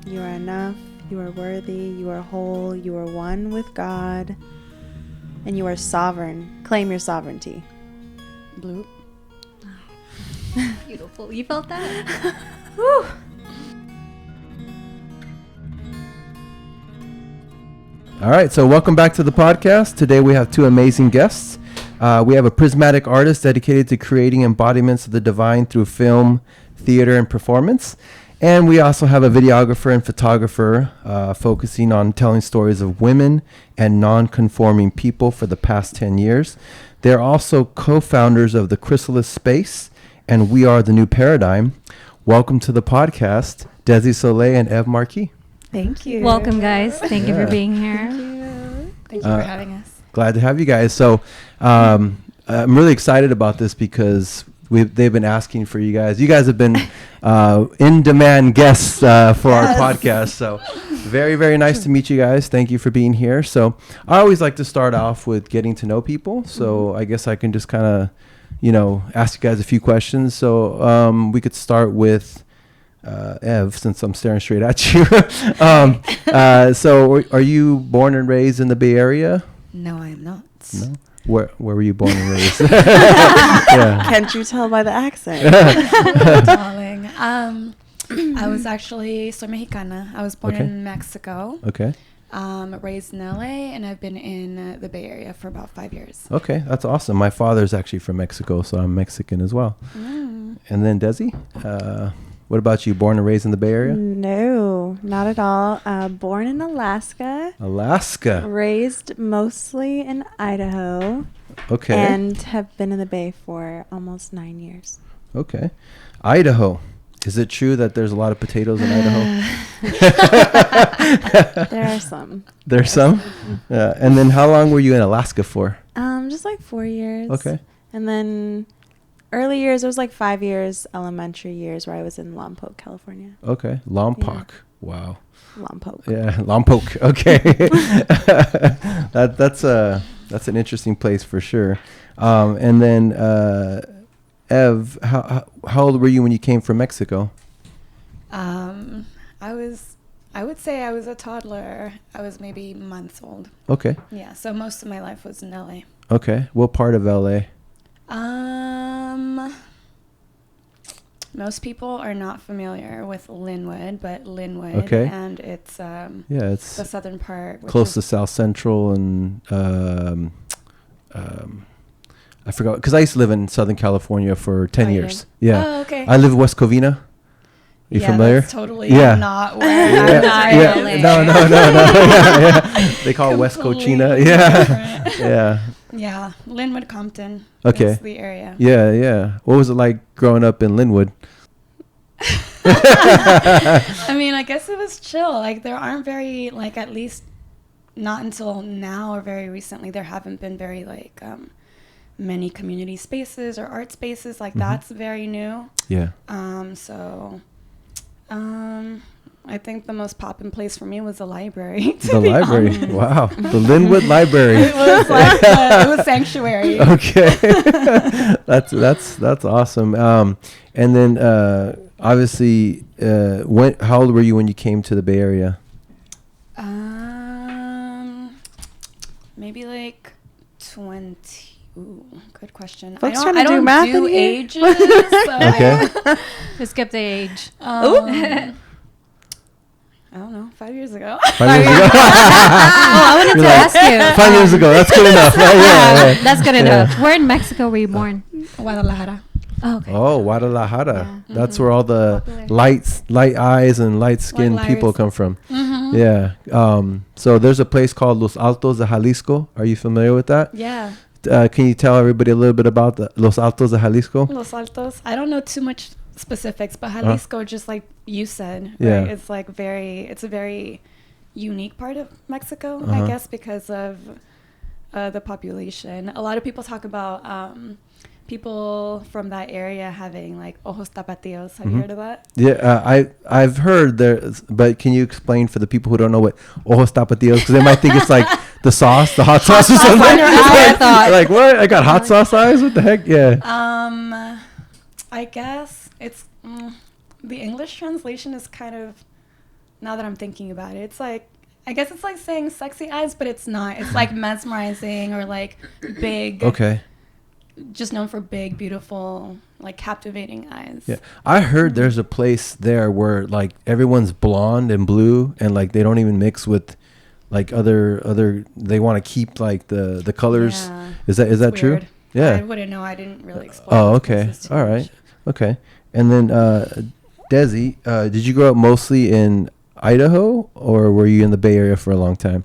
You are enough. You are worthy. You are whole. You are one with God. And you are sovereign. Claim your sovereignty. Bloop. Beautiful. You felt that? Whew. All right, so welcome back to the podcast. Today we have two amazing guests. We have a prismatic artist dedicated to creating embodiments of the divine through film, theater, and performance. And we also have a videographer and photographer focusing on telling stories of women and non-conforming people for the past 10 years. They're also co-founders of the Chrysalis Space and We Are the New Paradigm. Welcome to the podcast, Dezi Soley and Ev Marquee. Thank you. Welcome, guys. Thank you for being here. Thank you for having us. Glad to have you guys. So I'm really excited about this because they've been asking for you guys. You guys have been in-demand guests for our podcast. So very, very nice to meet you guys. Thank you for being here. So I always like to start off with getting to know people. So I guess I can just kind of, ask you guys a few questions. So we could start with Ev, since I'm staring straight at you. So are you born and raised in the Bay Area? No, I am not. No? Where were you born and raised? Yeah. Can't you tell by the accent? Darling. I was actually soy Mexicana. I was born in Mexico. Okay. Raised in LA, and I've been in the Bay Area for about 5 years. Okay, that's awesome. My father's actually from Mexico, so I'm Mexican as well. Mm. And then Dezi, what about you? Born and raised in the Bay Area? No, not at all. Born in Alaska. Alaska. Raised mostly in Idaho. Okay. And have been in the Bay for almost 9 years. Okay. Idaho. Is it true that there's a lot of potatoes in Idaho? There are some. There's some? Yeah. And then how long were you in Alaska for? Just like 4 years. Okay. And then early years, it was like 5 years, elementary years, where I was in Lompoc, California. Okay. Lompoc. Yeah. Wow. Lompoc. Yeah, Lompoc. Okay. That's an interesting place for sure. And then Ev, how old were you when you came from Mexico? I would say I was a toddler. I was maybe months old. Okay. Yeah, so most of my life was in LA. Okay. What part of LA? Most people are not familiar with Linwood, but Linwood, Okay. and it's It's the southern part, which close is to South Central and I forgot because I used to live in Southern California for 10 Oh, you years. did? Yeah. Oh, okay. I live in West Covina. You familiar? That's totally Yeah. not where Yeah. I'm not Yeah. LA. No. Yeah. They call it West Completely Cochina. Yeah. different. Yeah. Yeah, Linwood, Compton. Okay. That's the area. Yeah. What was it like growing up in Linwood? I mean, I guess it was chill. Like, there aren't very, like, at least not until now or very recently, there haven't been very, like, many community spaces or art spaces. Like, that's very new. Yeah. I think the most poppin' place for me was the library. The library. Wow. The Linwood Library. It was like it was sanctuary. Okay. That's awesome. And then obviously how old were you when you came to the Bay Area? Maybe like 20. Ooh, good question. Folks I trying to do don't math do in here? ages. So Okay. Just skip the age. I don't know, 5 years ago. 5 years ago. I wanted to ask you. 5 years ago. That's good enough. Yeah. That's good enough. Where in Mexico were you born? Guadalajara. Oh, okay. Oh, Guadalajara. Yeah. That's where all the Popular. light eyes and light-skinned Light people eyes. come from. Mm-hmm. Yeah. So there's a place called Los Altos de Jalisco. Are you familiar with that? Yeah. Can you tell everybody a little bit about the Los Altos de Jalisco? Los Altos. I don't know too much specifics, but Jalisco, just like you said, Yeah. right? It's like it's a very unique part of Mexico, I guess, because of the population. A lot of people talk about people from that area having like ojos tapatíos. Have you heard of that? Yeah, I've heard there, but can you explain for the people who don't know what ojos tapatíos? Because they might think it's like the sauce, the hot sauce or something. Like what? I got hot sauce eyes. What the heck? Yeah. I guess it's the English translation is kind of now that I'm thinking about it, it's like, I guess it's like saying sexy eyes, but it's not. It's like mesmerizing or like big. Okay. Just known for big, beautiful, like captivating eyes. Yeah. I heard there's a place there where like everyone's blonde and blue and like they don't even mix with like other they want to keep like the colors. Yeah. Is that true? Weird. Yeah. I wouldn't know. I didn't really explore. Oh, those okay. places too All right. much. Okay. And then Dezi, did you grow up mostly in Idaho or were you in the Bay Area for a long time?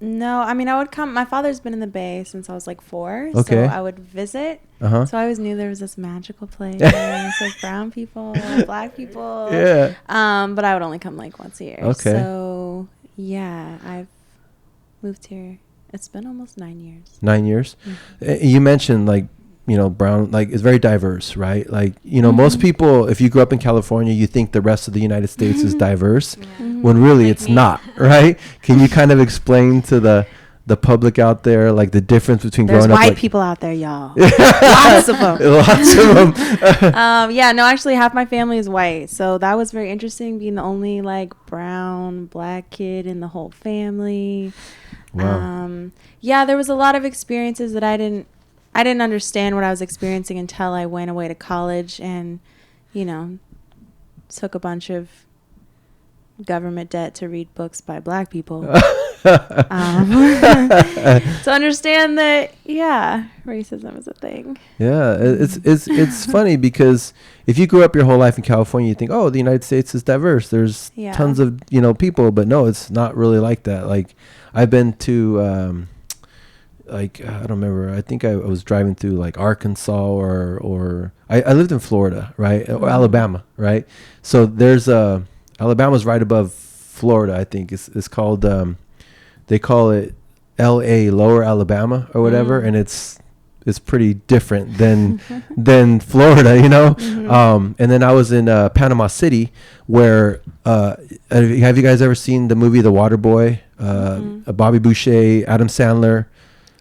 No, I mean, I would come. My father's been in the Bay since I was like 4. Okay. So I would visit. Uh-huh. So I always knew there was this magical place with brown people, black people. Yeah. But I would only come like once a year. Okay. So yeah, I've moved here. It's been almost 9 years. 9 years. Mm-hmm. You mentioned like, you know, brown, like it's very diverse, right? Like, you know, most people, if you grew up in California, you think the rest of the United States is diverse when really it's not, right? Can you kind of explain to the public out there, like the difference between There's growing up white like people out there, y'all. Lots of them. Lots of them. Yeah, no, actually half my family is white. So that was very interesting being the only like brown, black kid in the whole family. Wow. Yeah, there was a lot of experiences that I didn't understand what I was experiencing until I went away to college and, you know, took a bunch of government debt to read books by black people. To understand that, yeah, racism is a thing. Yeah, it's funny because if you grew up your whole life in California, you think, oh, the United States is diverse. There's tons of, you know, people, but no, it's not really like that. Like I've been to, like, I don't remember. I think I was driving through like Arkansas or I lived in Florida, right? Or Alabama, right? So there's Alabama's right above Florida. I think it's called, they call it LA, Lower Alabama or whatever. And it's pretty different than Florida, you know? And then I was in Panama City where, have you guys ever seen the movie The Waterboy? Bobby Boucher, Adam Sandler.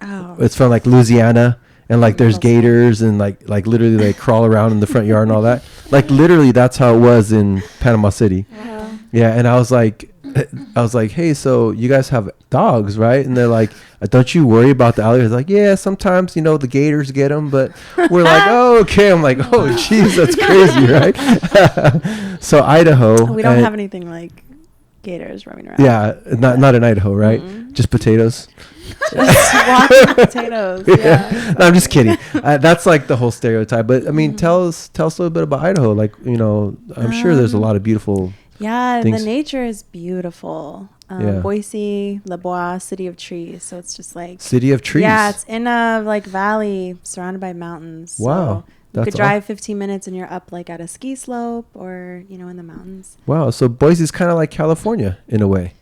Oh. It's from like Louisiana and like there's gators and like literally they crawl around in the front yard and all that. Like literally that's how it was in Panama City. Wow. Yeah. And I was like, hey, so you guys have dogs, right? And they're like, don't you worry about the alligators? Like, yeah, sometimes, you know, the gators get them, but we're like, oh, okay. I'm like, oh, geez, that's crazy, right? So Idaho. We don't have anything like gators roaming around. Yeah, not in Idaho, right? Just potatoes. Just walking potatoes. Yeah. No, I'm just kidding. That's like the whole stereotype. But I mean, tell us a little bit about Idaho. Like, you know, I'm sure there's a lot of beautiful. Yeah, things. the nature is beautiful. Boise, La Bois, City of Trees. So it's just like City of Trees. Yeah, it's in a like valley surrounded by mountains. Wow. So you could drive 15 minutes and you're up like at a ski slope or, you know, in the mountains. Wow. So Boise is kind of like California in a way.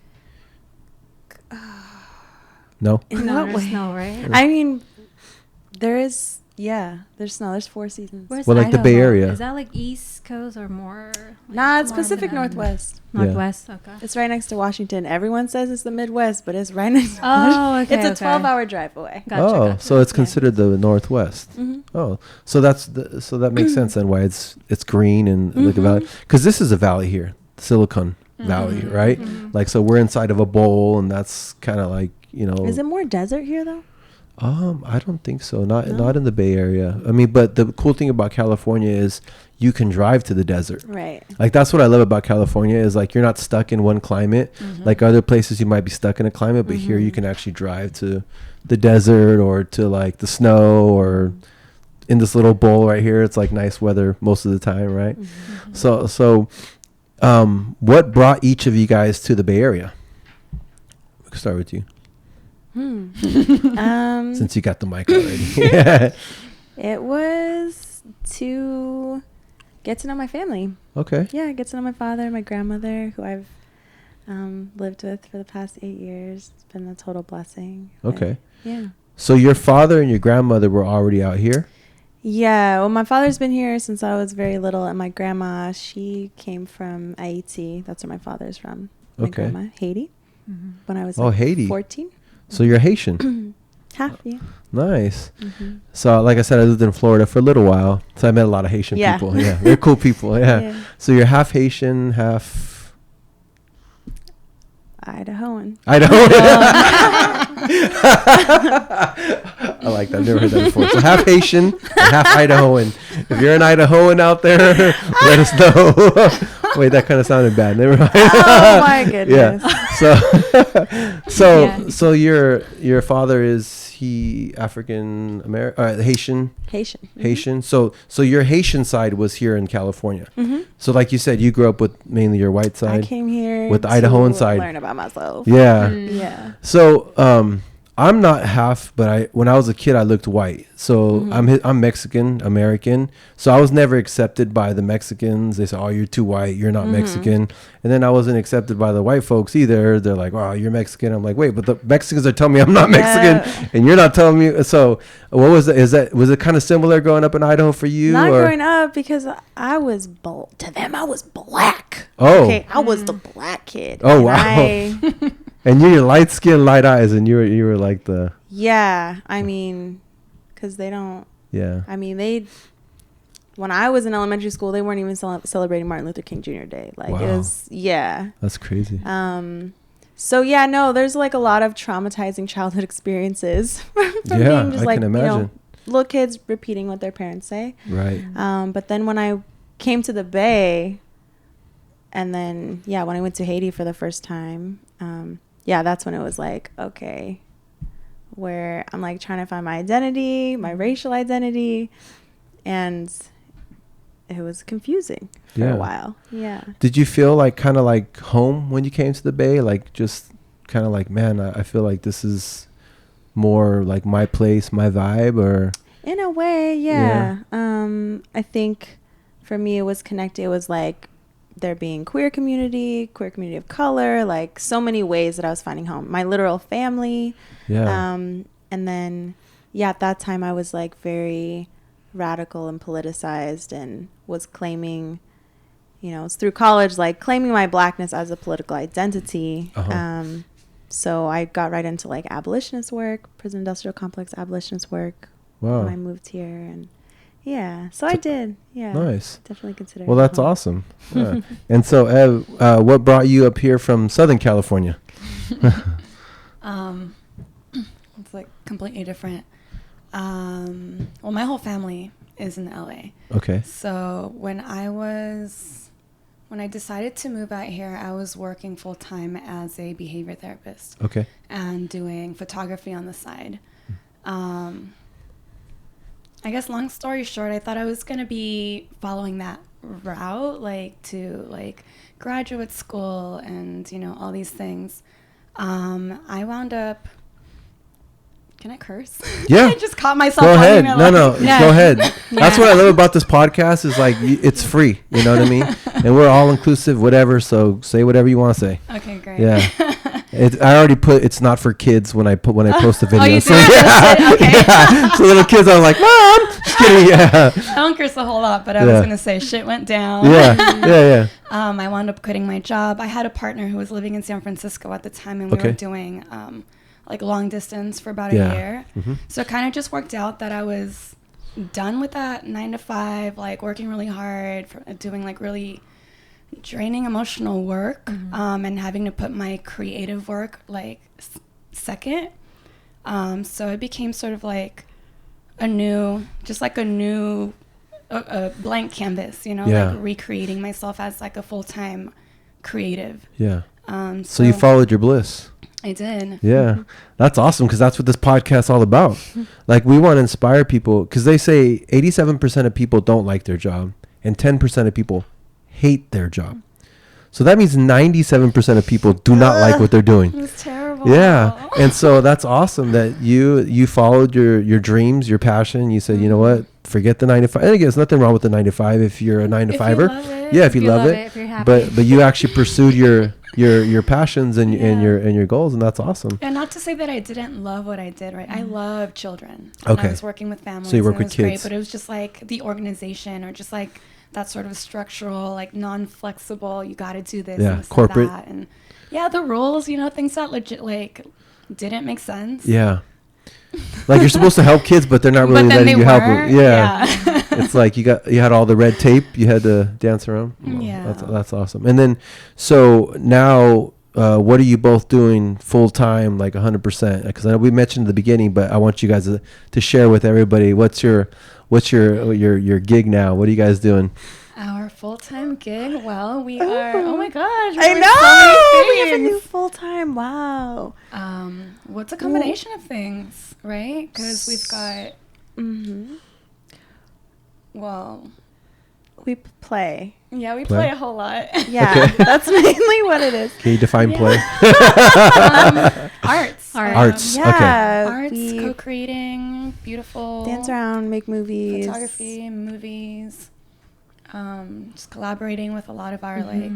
No? No, there's snow, right? I mean, there's snow. There's 4 seasons. Where's Well, like the Bay Area. Is that like East Coast or more? Like Nah, it's more on the Pacific mountain? Northwest. Northwest, okay. It's right next to Washington. Everyone says it's the Midwest, but it's right next to Oh, okay. It's a 12-hour drive away. Gotcha. So it's considered the Northwest. Mm-hmm. Oh, so so that makes sense then why it's green and like a valley, because this is a valley here, Silicon Valley, right? Like, so we're inside of a bowl, and that's kind of like, you know. Is it more desert here though? I don't think so. Not in the Bay Area. I mean, but the cool thing about California is you can drive to the desert. Right. Like, that's what I love about California is like you're not stuck in one climate. Like other places you might be stuck in a climate, but here you can actually drive to the desert or to like the snow or in this little bowl right here. It's like nice weather most of the time, right? So what brought each of you guys to the Bay Area? We can start with you. Since you got the mic already. It was to get to know my family. Okay. Yeah, get to know my father, my grandmother, who I've lived with for the past 8 years. It's been a total blessing. Okay. Yeah. So your father and your grandmother were already out here? Yeah. Well, my father's been here since I was very little, and my grandma, she came from Haiti. That's where my father's from. My grandma, Haiti. When I was Haiti. 14. So you're Haitian. Half, yeah. Nice. So like I said, I lived in Florida for a little while. So I met a lot of Haitian people. Yeah. They're cool people. Yeah. So you're half Haitian, half Idahoan. I like that. I've never heard that before. So half Haitian and half Idahoan. If you're an Idahoan out there, let us know. Wait, that kind of sounded bad. Never mind. Oh my goodness. Yeah. So your father, is he African American, Haitian? Haitian. Mm-hmm. Haitian. So your Haitian side was here in California. Mm-hmm. So like you said, you grew up with mainly your white side. I came here with the Idahoan side. Learn about myself. Yeah. Yeah. So I'm not half, but when I was a kid, I looked white. So I'm Mexican American. So I was never accepted by the Mexicans. They said, "Oh, you're too white. You're not Mexican." And then I wasn't accepted by the white folks either. They're like, "Oh, you're Mexican." I'm like, "Wait, but the Mexicans are telling me I'm not Mexican, and you're not telling me." So what was it? Was it kind of similar growing up in Idaho for you? Not growing up, because I was to them I was black. Oh. Okay, I was the black kid. Oh, wow. And you're light skin, light eyes, and you were like the... Yeah, I mean, because they don't... Yeah. I mean, when I was in elementary school, they weren't even celebrating Martin Luther King Jr. Day. Like, wow. It was... Yeah. That's crazy. So, yeah, no, there's, like, a lot of traumatizing childhood experiences. From yeah, being just, I can imagine. Little kids repeating what their parents say. Right. But then when I came to the Bay, and then, yeah, when I went to Haiti for the first time... yeah, that's when it was like, okay, where I'm like trying to find my identity, my racial identity, and it was confusing for a while. Yeah. Did you feel like kind of like home when you came to the Bay? Like just kind of like, man, I feel like this is more like my place, my vibe, or? In a way, yeah. I think for me it was connected. It was like there being queer community of color, like so many ways that I was finding home. My literal family. Yeah. And then, yeah, at that time I was like very radical and politicized and was claiming, it's through college, like claiming my blackness as a political identity. So I got right into like abolitionist work, prison industrial complex abolitionist work. Wow. When I moved here, and yeah, so I did. Yeah. Nice. Definitely consider it. Well, that's awesome. Yeah. And so, Ev, what brought you up here from Southern California? It's like completely different. Well, my whole family is in LA. Okay. So when I decided to move out here, I was working full time as a behavior therapist. Okay. And doing photography on the side. I guess long story short, I thought I was going to be following that route, like to like graduate school and, all these things. I wound up, can I curse? Yeah. I just caught myself. Go ahead. No, Yeah. go ahead. That's what I love about this podcast is like, it's free. You know what I mean? And we're all inclusive, whatever. So say whatever you want to say. Okay, great. Yeah. I already put it's not for kids when I post the video. You so did? yeah. Okay. Yeah. So little kids are like, Mom, just kidding. Yeah. I don't curse a whole lot, but I was gonna say shit went down. Yeah. I wound up quitting my job. I had a partner who was living in San Francisco at the time, and we were doing like long distance for about a year. Mm-hmm. So it kind of just worked out that I was done with that 9 to 5, like working really hard, doing like really draining emotional work, and having to put my creative work like second. So it became sort of like a blank canvas, like recreating myself as like a full-time creative. Yeah. So you followed your bliss. I did. Yeah. That's awesome, because that's what this podcast's all about. Like, we want to inspire people, because they say 87% of people don't like their job and 10% of people hate their job. So that means 97% of people do not like what they're doing. It's terrible. Yeah. And so that's awesome that you followed your dreams, your passion. You said, you know what, forget the 9 to 5. And again, there's nothing wrong with the 9 to 5 if you're a 9 to 5er. Yeah, if you love it. If you're happy. But you actually pursued your passions and your goals, and that's awesome. And not to say that I didn't love what I did, right? I love children. Okay. I was working with families. So you work with kids. kids. But it was just like the organization, or just like that sort of structural, like non-flexible, you got to do this and this corporate. and that. And the rules, things that legit like didn't make sense. Yeah. Like, you're supposed to help kids, but they're not really letting you help them. Yeah. It's like you had all the red tape you had to dance around. Well, Yeah. That's awesome. And then, so now what are you both doing full time, like 100%? Because I know we mentioned at the beginning, but I want you guys to share with everybody what's your gig now. What are you guys doing? Our full-time gig. Well, we are. Oh my gosh! I we're know. So We have a many new things. full-time. Wow. What's a combination of things, right? Because we've got. Mm-hmm. Well, We play. yeah, we Play? play a whole lot. Yeah, Okay. that's mainly what it is. Can you define Yeah. play? Arts. Arts. Yeah. Arts, we co-creating, beautiful. dance around, make movies. Photography, movies. Just collaborating with a lot of our like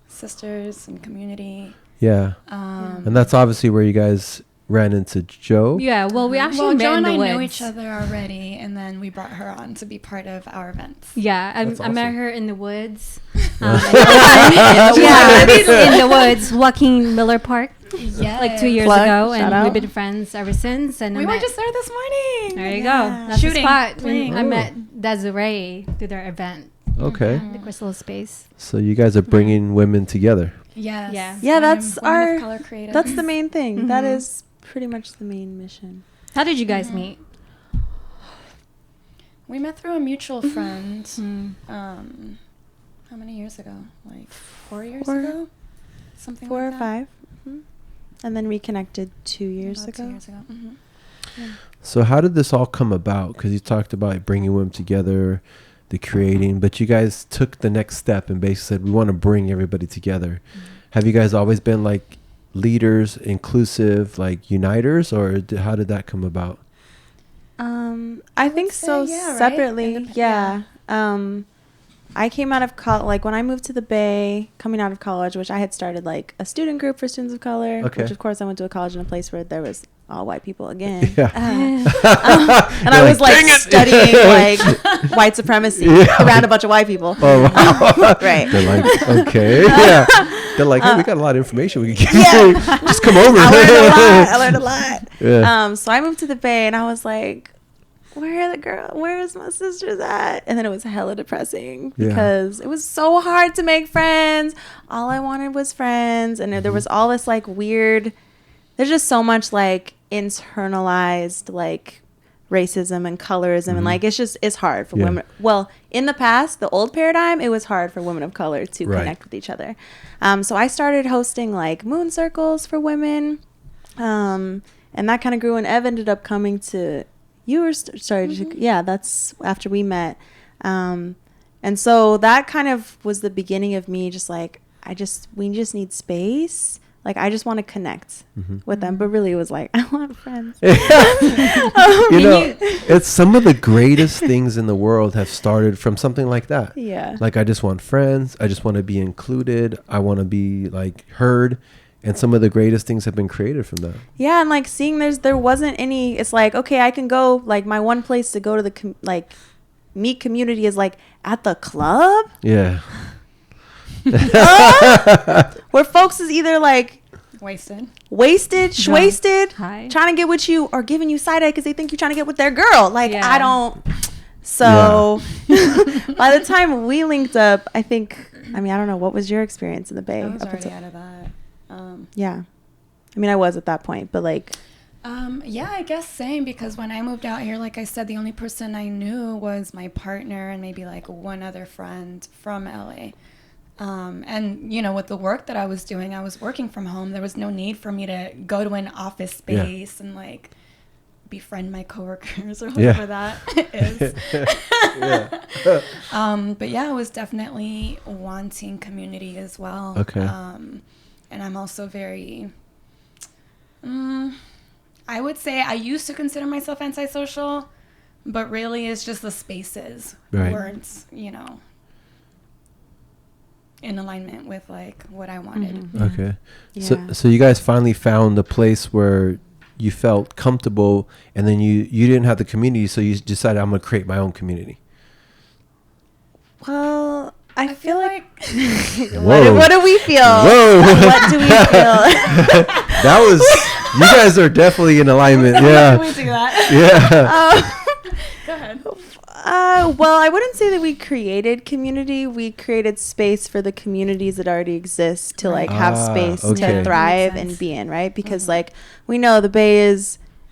sisters and community. Yeah. And that's obviously where you guys ran into Joe. Yeah, well, we actually Well, met Joe in and the I woods. know each other already, and then we brought her on to be part of our events. Yeah, That's I met awesome. her in the woods. Yeah. In the woods, walking Miller Park Yeah, like 2 years Plug, ago, shout and out. we've been friends ever since. And We I were met, just there this morning. there you Yeah. go. That's Shooting, the spot. playing. I Oh. met Desiree through their event, Okay. the Chrysalis Space. So you guys are bringing women together. Yes. Yeah. Yeah, that's Women of our- color creatives. That's the main thing. That Mhm. is pretty much the main mission. How did you guys meet? We met through a mutual friend. Mm. How many years ago? Like 4 years Four- ago? Something 4 like or that? 5. Mhm. And then reconnected 2 years About ago. 2 years ago. Mhm. So how did this all come about? Because you talked about bringing women together, the creating, but you guys took the next step and basically said, we want to bring everybody together. Have you guys always been like leaders, inclusive, like uniters, or how did that come about? I would think say, so. yeah, right? Separately, Yeah. I came out of college, like when I moved to the Bay, coming out of college, which I had started like a student group for students of color, Okay. which of course I went to a college in a place where there was all white people again. Yeah. And You're I was like, like "Dang it!" studying like white supremacy Yeah. around a bunch of white people. Oh, wow. Right. They're like, okay. Yeah. They're like, hey, we got a lot of information we can give Yeah. you. Just come over. I learned a lot. Yeah. So I moved to the Bay and I was like, where's my sisters at? And then it was hella depressing Yeah. because it was so hard to make friends. All I wanted was friends. And there was all this like weird, there's just so much like internalized like racism and colorism. And like, it's hard for Yeah. women. Well, in the past, the old paradigm, it was hard for women of color to Right. connect with each other. So I started hosting like moon circles for women. And that kind of grew, and Ev ended up coming to, you were started to, yeah, that's after we met. And so that kind of was the beginning of me just like, we just need space. Like, I just want to connect with them. But really it was like, I want friends. You know, it's some of the greatest things in the world have started from something like that. Yeah. Like, I just want friends. I just want to be included. I want to be like heard. And some of the greatest things have been created from that. Yeah, and like seeing there wasn't any, it's like, okay, I can go, like my one place to go to the meet community is like at the club. Yeah. Where folks is either like Wasted. shwasted, Hi. trying to get with you or giving you side eye because they think you're trying to get with their girl. Like, Yeah. I don't. So by the time we linked up, I don't know, what was your experience in the Bay? I was up already until- out of that. Yeah. I mean, I was at that point, but like, Yeah, I guess same, because when I moved out here, like I said, the only person I knew was my partner and maybe like one other friend from LA. And, you know, with the work that I was doing, I was working from home. There was no need for me to go to an office space and like befriend my coworkers or whatever that is. But yeah, I was definitely wanting community as well. Okay. And I'm also very, I would say I used to consider myself antisocial, but really it's just the spaces Right. weren't, you know, in alignment with like what I wanted. Okay. yeah. So you guys finally found a place where you felt comfortable, and then you didn't have the community, so you decided, I'm going to create my own community. Well, I feel like Whoa. what do we feel? Whoa. What do we feel? That was, you guys are definitely in alignment. Can Yeah. we do that? Yeah. Go ahead. Well, I wouldn't say that we created community. We created space for the communities that already exist to like have space okay. to thrive Makes and sense. be in, right? Because like we know the Bay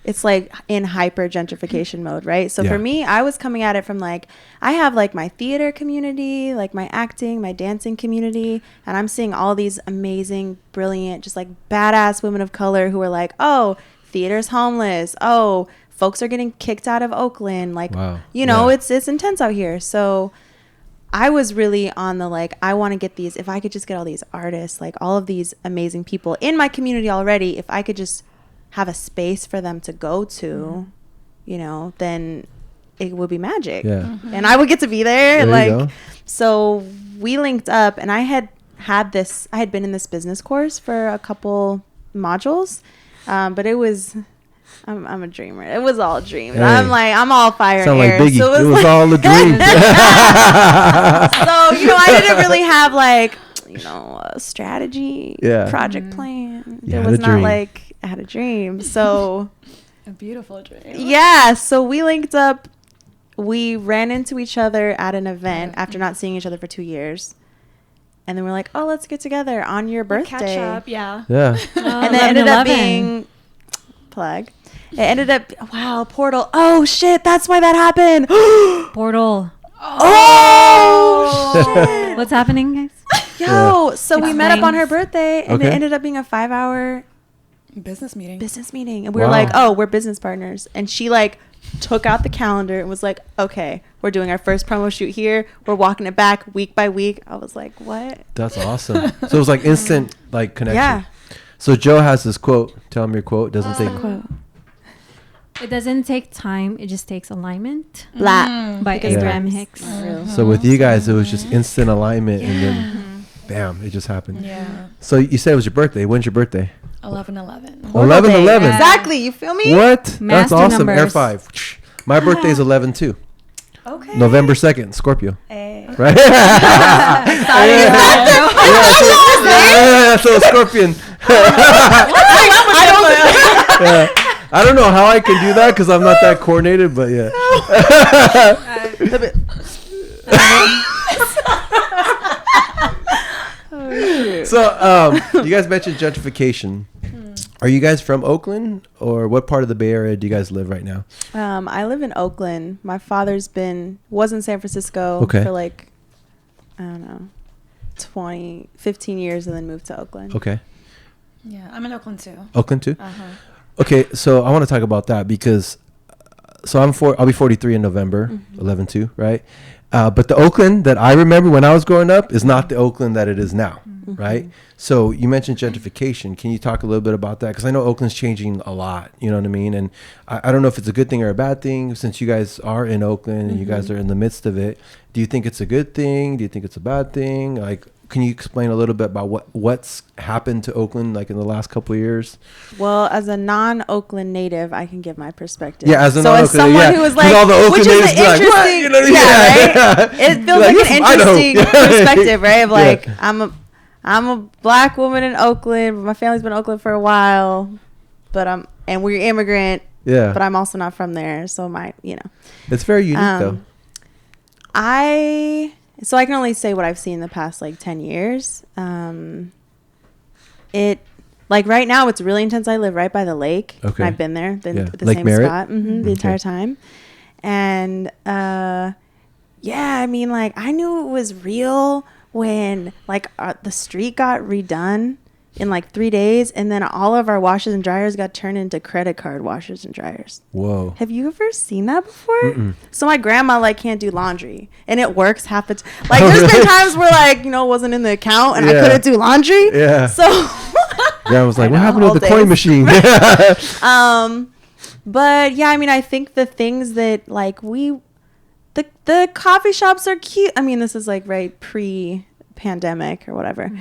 it's like in hyper gentrification mode, right? So Yeah. for me, I was coming at it from like, I have like my theater community, like my acting, my dancing community, and I'm seeing all these amazing, brilliant, just like badass women of color who are like, oh, theater's homeless. Oh, folks are getting kicked out of Oakland. Like, Wow. you know, Yeah. it's intense out here. So I was really on the like, I want to get these, if I could just get all these artists, like all of these amazing people in my community already, if I could just have a space for them to go to, you know, then it would be magic. Yeah. And I would get to be there. There you Like, go. so we linked up, and I had been in this business course for a couple modules, but it was, I'm a dreamer. It was all dreams. Hey. I'm all fire Sound and like air. Biggie. So It was like, all a dream. so, you know, I didn't really have like, you know, a strategy, Yeah. project plan. You It had was a not dream. like I had a dream. So A beautiful dream. yeah, so we linked up. We ran into each other at an event after not seeing each other for 2 years. And then we're like, oh, let's get together on your We'll birthday. catch up, yeah. Yeah. And then it ended up being plug. It ended up, wow, portal. Oh shit, that's why that happened. Portal. Oh shit. What's happening, guys? Yo, so we met up on her Explains. birthday, and Okay. it ended up being a 5-hour Business meeting. business meeting. And we were Wow. like, oh, we're business partners. And she like took out the calendar and was like, okay, we're doing our first promo shoot here. We're walking it back week by week. I was like, what? That's awesome. So it was like instant like connection. Yeah. So Joe has this quote. Tell him your quote. Doesn't What's the take. quote? It doesn't take time. It just takes alignment. Blah. By Because Abraham times Hicks. are real. So with you guys, it was just instant alignment, and then bam, it just happened. Yeah. So you said it was your birthday. When's your birthday? 11/11. Portal 11/11. day. Exactly. You feel me? What? That's Master awesome. Air numbers. 5. My birthday is 11/2. Okay. November 2nd, Scorpio. Hey. Right? Yeah. So Scorpion. I don't know how I can do that because I'm not that coordinated, but yeah. So you guys mentioned gentrification. Are you guys from Oakland, or what part of the Bay Area do you guys live right now? I live in Oakland. My father's was in San Francisco Okay. for like, I don't know, 15 years, and then moved to Oakland. Okay. Yeah, I'm in Oakland too. Oakland too? Uh-huh. Okay, so I want to talk about that because, so I'll be 43 in November, 11/2, right? But the Oakland that I remember when I was growing up is not the Oakland that it is now, right? So you mentioned gentrification. Can you talk a little bit about that? Because I know Oakland's changing a lot, you know what I mean? And I don't know if it's a good thing or a bad thing since you guys are in Oakland and you guys are in the midst of it. Do you think it's a good thing? Do you think it's a bad thing? Like, can you explain a little bit about what's happened to Oakland like in the last couple of years? Well, as a non-Oakland native, I can give my perspective. Yeah, as a so as non-Oakland, someone yeah. who was 'Cause like, all the Oakland which is natives an be like, interesting, "What?" You know, yeah, yeah. right? It feels You're like "You're an from Idaho." interesting perspective, right? Of like, Yeah. I'm a black woman in Oakland. My family's been in Oakland for a while, and we're immigrant. Yeah. But I'm also not from there, so It's very unique though. So I can only say what I've seen the past like 10 years. It like right now it's really intense. I live right by the lake. Okay. I've been there, Yeah. at the Lake same Merritt? spot the entire time. And yeah, I mean, like I knew it was real when like the street got redone in like 3 days, and then all of our washers and dryers got turned into credit card washers and dryers. Whoa. Have you ever seen that before? So my grandma like can't do laundry, and it works half the time. Like there's been times where like it wasn't in the account and I Yeah. couldn't do laundry. Yeah. So Grandma was like, I "What know, happened to old the coin days. machine?" But yeah, I mean, I think the things that like the coffee shops are cute. I mean, this is like right pre-pandemic or whatever.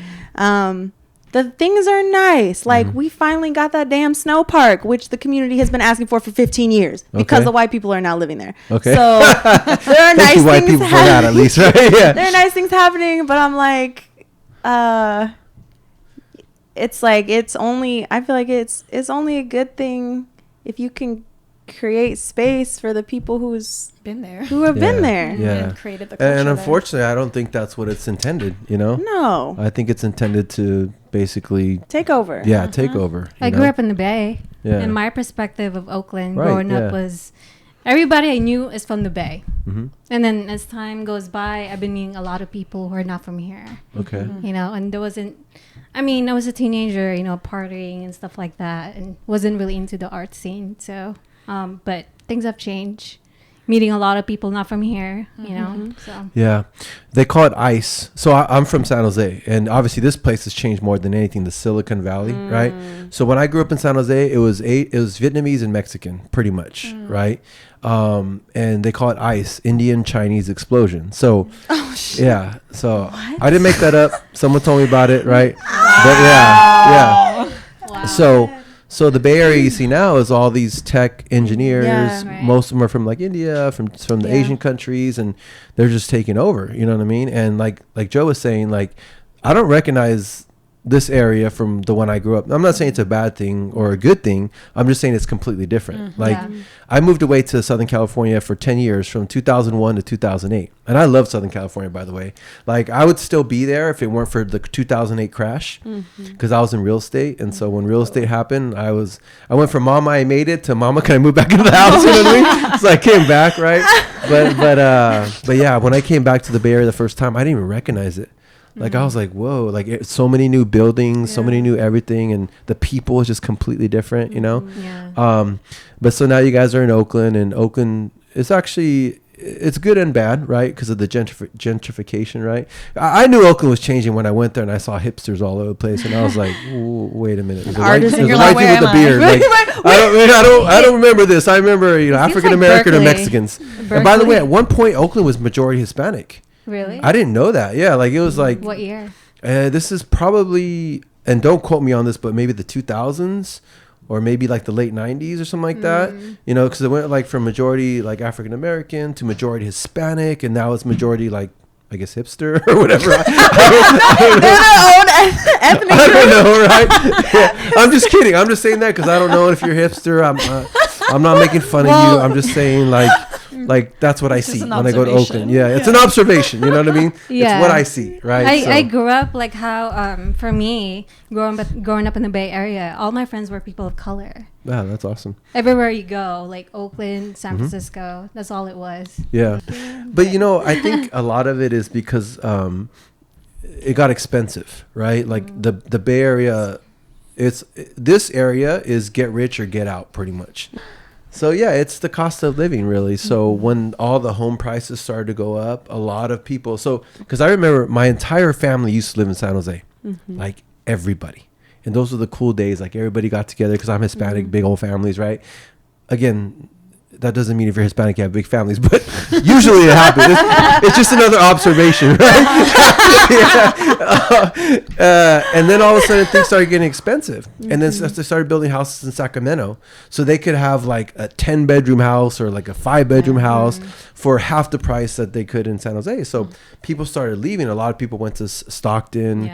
The things are nice. Like we finally got that damn snow park, which the community has been asking for 15 years because Okay. the white people are now living there. Okay. So there are Thank nice you, white things people, for that at least, right? Yeah. there are nice things happening, but I'm like, it's like I feel like it's only a good thing if you can create space for the people who have been there. Yeah. And created the culture And there. unfortunately, I don't think that's what it's intended, you know? No. I think it's intended to basically Take over. take over. I grew up in the Bay. Yeah. And my perspective of Oakland Right, growing up yeah. was everybody I knew is from the Bay. Mm-hmm. And then as time goes by, I've been meeting a lot of people who are not from here. Okay. You know, and there wasn't, I mean, I was a teenager, you know, partying and stuff like that, and wasn't really into the art scene. So, but things have changed. Meeting a lot of people not from here, you know. So Yeah, they call it ICE. So I'm from San Jose, and obviously this place has changed more than anything. The Silicon Valley, right? So when I grew up in San Jose, it was Vietnamese and Mexican, pretty much, right? And they call it ICE, Indian Chinese explosion. So, yeah. So I didn't make that up. Someone told me about it, right? But yeah. wow. So the Bay Area you see now is all these tech engineers. Yeah. Right. Most of them are from like India, from the Asian countries, and they're just taking over. You know what I mean? And like Joe was saying, like I don't recognize this area from the one I grew up. I'm not saying it's a bad thing or a good thing. I'm just saying it's completely different. Like I moved away to Southern California for 10 years from 2001 to 2008. And I love Southern California, by the way. Like I would still be there if it weren't for the 2008 crash, because I was in real estate. And so when real estate happened, I went from mama, I made it, to mama, can I move back into the house? You know what I mean? So I came back, right? But yeah, when I came back to the Bay Area the first time, I didn't even recognize it. Like I was like, whoa, like so many new buildings, so many new everything, and the people is just completely different, you know? Yeah. But so now you guys are in Oakland, and Oakland is actually, it's good and bad, right? Because of the gentrification, right? I knew Oakland was changing when I went there and I saw hipsters all over the place, and I was like, wait a minute. There's a white Artists, and dude you're like, with a beard. Like, I don't remember this. I remember, African American or Mexicans. And by the way, at one point, Oakland was majority Hispanic. Really? I didn't know that. Yeah, like it was like. What year? This is probably, and don't quote me on this, but maybe the 2000s or maybe like the late 90s or something like that. You know, because it went like from majority like African American to majority Hispanic, and now it's majority like, I guess, hipster or whatever. I don't know, right? Yeah. I'm just kidding. I'm just saying that because I don't know if you're hipster. I'm not making fun of you. I'm just saying like that's what I see when I go to Oakland. Yeah, it's an observation. You know what I mean? Yeah. It's what I see, right? I grew up like how for me growing up in the Bay Area, all my friends were people of color. Wow, that's awesome. Everywhere you go, like Oakland, San Francisco, that's all it was. Yeah. But I think a lot of it is because it got expensive, right? Like the Bay Area, this area is get rich or get out pretty much. So yeah, it's the cost of living really. So when all the home prices started to go up, a lot of people, because I remember my entire family used to live in San Jose, like everybody. And those were the cool days. Like everybody got together because I'm Hispanic, big old families, right? Again, that doesn't mean if you're Hispanic you have big families, but usually it happens. It's just another observation, right? And then all of a sudden things started getting expensive. And then they started building houses in Sacramento. So they could have like a 10-bedroom house or like a 5-bedroom house for half the price that they could in San Jose. So people started leaving. A lot of people went to Stockton,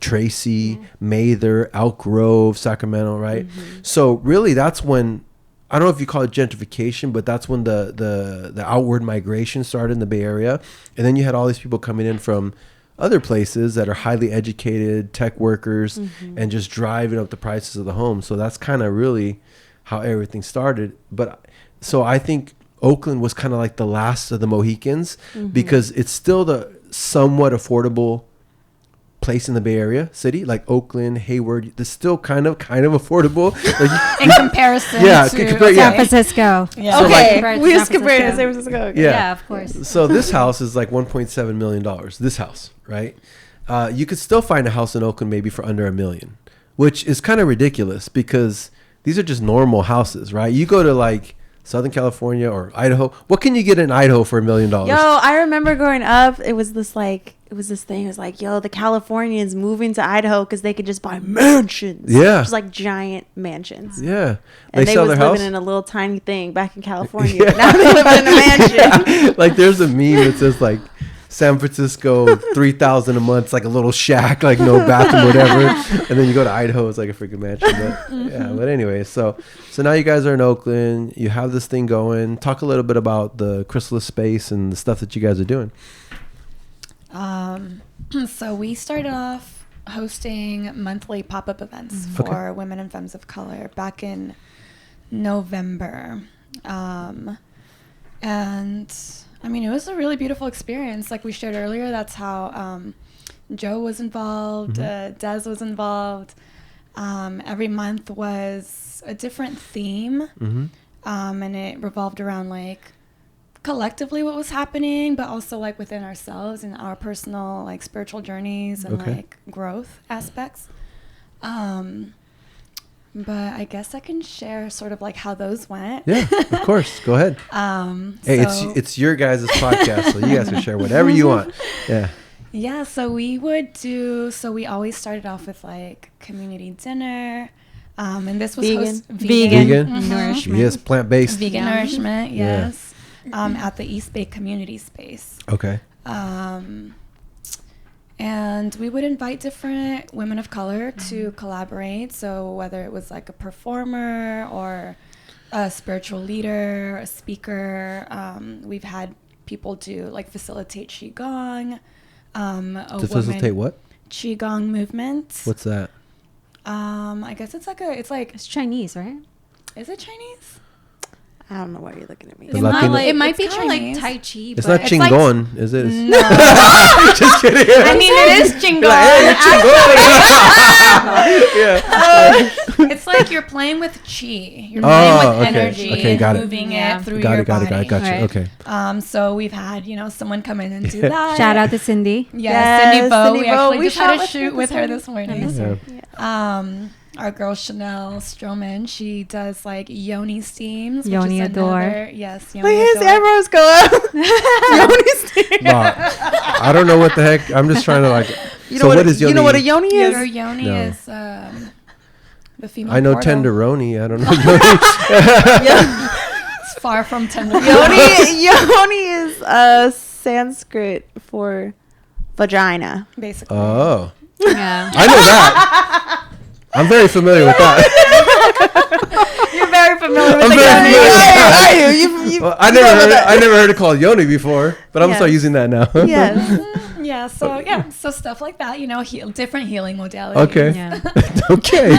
Tracy, Mather, Elk Grove, Sacramento, right? So really that's when, I don't know if you call it gentrification, but that's when the outward migration started in the Bay Area. And then you had all these people coming in from other places that are highly educated, tech workers, and just driving up the prices of the home. So that's kind of really how everything started. But so I think Oakland was kind of like the last of the Mohicans because it's still the somewhat affordable place in the Bay Area city, like Oakland, Hayward. They're still kind of affordable like, in comparison to San Francisco. Yeah. So Okay, we just compared to San Francisco. Okay. Yeah, of course. So this house is like $1.7 million. This house, right? You could still find a house in Oakland maybe for under $1 million, which is kind of ridiculous because these are just normal houses, right? You go to like Southern California or Idaho. What can you get in Idaho for $1 million? Yo, I remember growing up, it was this thing. It was like, yo, the Californians moving to Idaho because they could just buy mansions. Yeah. Just like giant mansions. Yeah. And they sell was their living house? in a little tiny thing back in California. But now they live in a mansion. Like there's a meme that says like San Francisco, 3,000 a month. It's like a little shack, like no bathroom, whatever. And then you go to Idaho, it's like a freaking mansion. But yeah, but anyway, so now you guys are in Oakland. You have this thing going. Talk a little bit about the Chrysalis Space and the stuff that you guys are doing. So we started off hosting monthly pop-up events for women and femmes of color back in November. And I mean, it was a really beautiful experience. Like we shared earlier, that's how Joe was involved, Des was involved. Every month was a different theme, and it revolved around like collectively what was happening, but also like within ourselves and our personal like spiritual journeys and like growth aspects. But I guess I can share sort of like how those went. Yeah, of course. Go ahead. Hey, it's your guys' podcast, so you guys can share whatever you want. Yeah. Yeah, so we always started off with like community dinner. And this was vegan nourishment. Yes, plant-based. Vegan nourishment, yes. At the East Bay Community Space. Okay. And we would invite different women of color to collaborate. So whether it was like a performer or a spiritual leader, a speaker, we've had people do like facilitate Qigong. To facilitate what? Qigong movement. What's that? I guess it's Chinese, right? Is it Chinese? I don't know why you're looking at me. It might be Chinese. Like Tai Chi. It's not Qigong, is it? No. Just kidding. I mean, it is Qigong. It's like you're playing with chi. You're playing with energy and moving it through your body. Got you. Okay. So we've had, someone come in and do that. Shout out to Cindy. Yes, Cindy Bo. We actually just had a shoot with her this morning. Our girl Chanel Stroman, she does like yoni steams. Yoni adore. Yes, yoni adore. His eyebrows go up. Yoni steam. I don't know what the heck. I'm just trying to like. What is yoni? You know what a yoni is? Your yoni is the female. I know portal. Tenderoni. I don't know yoni. It's far from tenderoni. Yoni is Sanskrit for vagina, basically. Oh. Yeah. I know that. I'm very familiar with that. You're very familiar with I'm the very yoni. Well, I never heard it called yoni before, but I'm gonna start using that now. Yes. So stuff like that, different healing modalities. Okay. Yeah. Okay.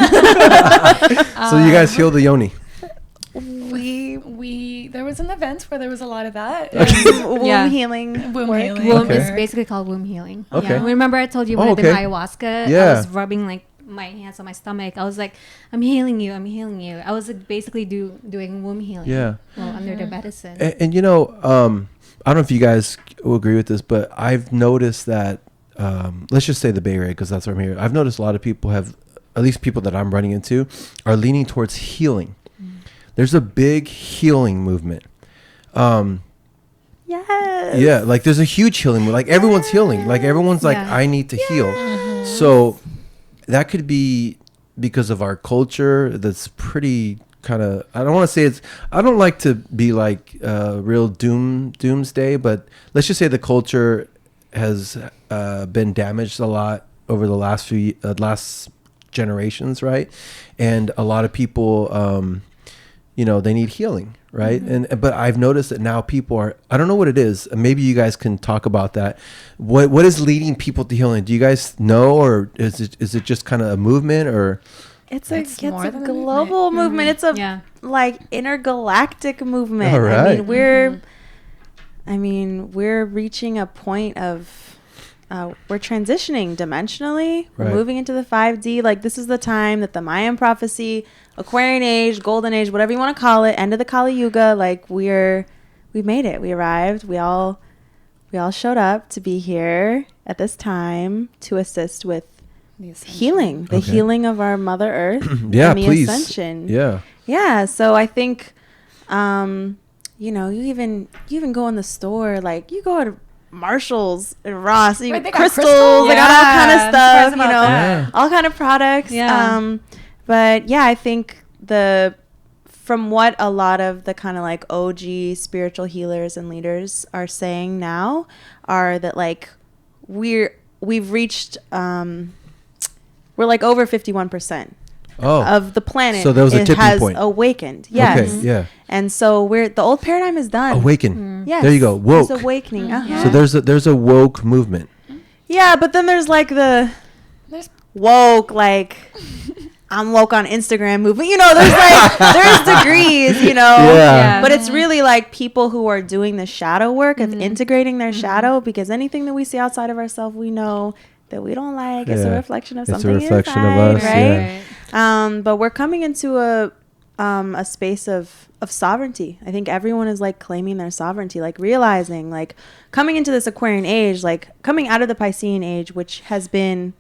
So you guys heal the yoni. There was an event where there was a lot of that. Womb healing. Womb healing. Womb is basically called womb healing. Okay. Yeah. Remember I told you when I did my ayahuasca, I was rubbing like my hands on my stomach. I was like, I'm healing you. I was like basically doing womb healing. Yeah. Well, under the medicine. And I don't know if you guys will agree with this, but I've noticed that, let's just say the Bay Area, because that's where I'm here. I've noticed a lot of people at least people that I'm running into, are leaning towards healing. There's a big healing movement. Yes. Yeah, like there's a huge healing movement. Like everyone's healing. Like everyone's like, I need to heal. So that could be because of our culture that's pretty kind of, I don't want to say I don't like to be like real doomsday, but let's just say the culture has been damaged a lot over the last last generations, right? And a lot of people, they need healing, right? But I've noticed that now people are, I don't know what it is. Maybe you guys can talk about that. What is leading people to healing? Do you guys know, or is it just kind of a movement, or? It's a global movement. It's a like intergalactic movement. All right. I mean, we're reaching a point of we're transitioning dimensionally. We're moving into the 5D. Like this is the time that the Mayan prophecy, Aquarian Age, Golden Age, whatever you want to call it, end of the Kali Yuga. Like we made it. We arrived. We all showed up to be here at this time to assist with healing, the healing of our Mother Earth. And the ascension. Yeah. So I think, you even go in the store, like you go to Marshalls and Ross, crystals, they got all kind of stuff, all kind of products. But I think the from what a lot of the kind of like OG spiritual healers and leaders are saying now are that like we've reached we're like over 51% of the planet. So there was a tipping has point. Awakened. Yes. Okay, yeah. And so the old paradigm is done. Awaken. Yes. There you go. Woke. It's awakening. Uh-huh. So there's a woke movement. Yeah, but then there's like the woke, like I'm woke on Instagram movement. You know, there's like there's degrees, you know. Yeah. But it's really like people who are doing the shadow work of integrating their shadow, because anything that we see outside of ourselves, we know that we don't like. It's a reflection of something reflection inside, of us, right? yeah. But we're coming into a space of sovereignty. I think everyone is like claiming their sovereignty, like realizing, like coming into this Aquarian age, like coming out of the Piscean age, which has been,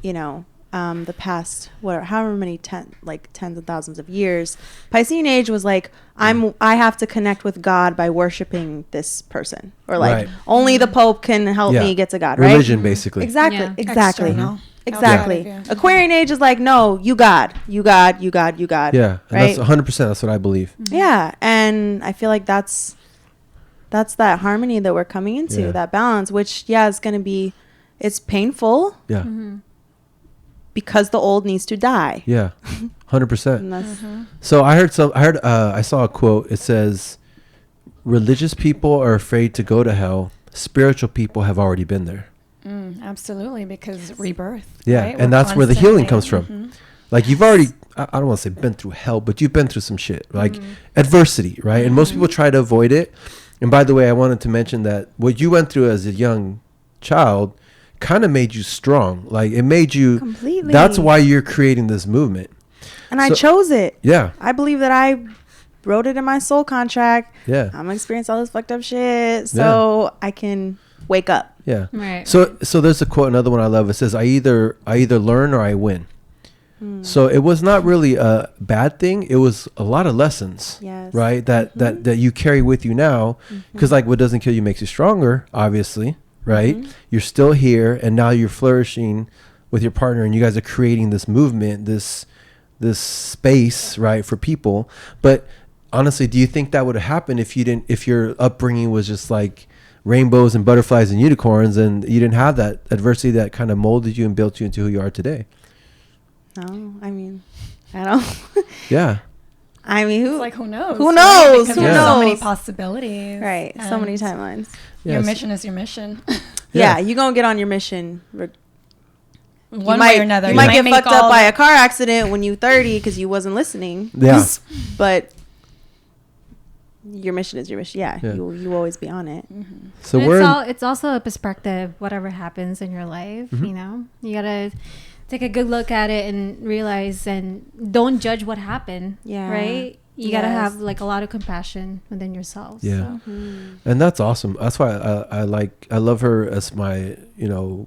you know, the past however many tens of thousands of years. Piscean age was like I have to connect with God by worshiping this person, or like only the Pope can help me get to God. Right? Religion, basically. Exactly. Yeah. Exactly. External. Exactly. Yeah. Aquarian age is like, no, you God. Yeah, and right? that's 100%. That's what I believe. Yeah, and I feel like that's that harmony that we're coming into, that balance, which is going to be, it's painful. Yeah. Because the old needs to die. Yeah. 100%. So I saw a quote. It says, religious people are afraid to go to hell. Spiritual people have already been there. Absolutely, because rebirth. Yeah, right? and that's where the healing comes from. Like you've already, I don't want to say been through hell, but you've been through some shit, like adversity, right? And most people try to avoid it. And by the way, I wanted to mention that what you went through as a young child kind of made you strong. Like it made you, completely. That's why you're creating this movement. And I chose it. Yeah. I believe that I wrote it in my soul contract. Yeah. I'm gonna experience all this fucked up shit so I can wake up. Yeah. Right. So there's a quote, another one I love. It says, I either learn or I win. So it was not really a bad thing. It was a lot of lessons, right? That you carry with you now, because like what doesn't kill you makes you stronger, obviously, right? You're still here, and now you're flourishing with your partner, and you guys are creating this movement, this space, right, for people. But honestly, do you think that would have happened if your upbringing was just like rainbows and butterflies and unicorns, and you didn't have that adversity that kind of molded you and built you into who you are today? No, I mean, I don't. Yeah. I mean, who knows? Who knows? Because Who there's knows? so many possibilities. Right. So many timelines. Your mission is your mission. Yeah, you're going to get on your mission. One way or another. You might get fucked up by a car accident when you're 30 because you wasn't listening. Yeah. But your mission is your mission. Yeah. You always be on it. So it's also a perspective, whatever happens in your life, you know? You got to take a good look at it and realize, and don't judge what happened. Yeah. Right? You got to have like a lot of compassion within yourself. Yeah. So. And that's awesome. That's why I love her as my,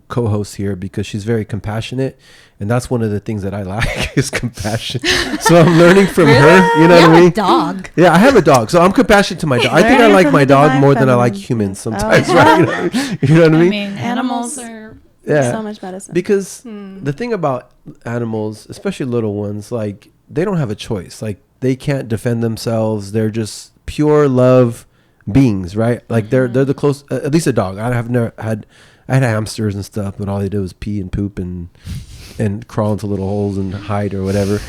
co-host here, because she's very compassionate. And that's one of the things that I like is compassion. So I'm learning from her, you know what I mean? A dog. Yeah, I have a dog. So I'm compassionate to my dog. I think I like my dog more than I like humans sometimes, right? You know what I mean? Animals are so much medicine. Because the thing about animals, especially little ones, like they don't have a choice. Like they can't defend themselves. They're just pure love beings, right? Like they're the close, at least a dog. I had hamsters and stuff, but all they did was pee and poop and crawl into little holes and hide or whatever.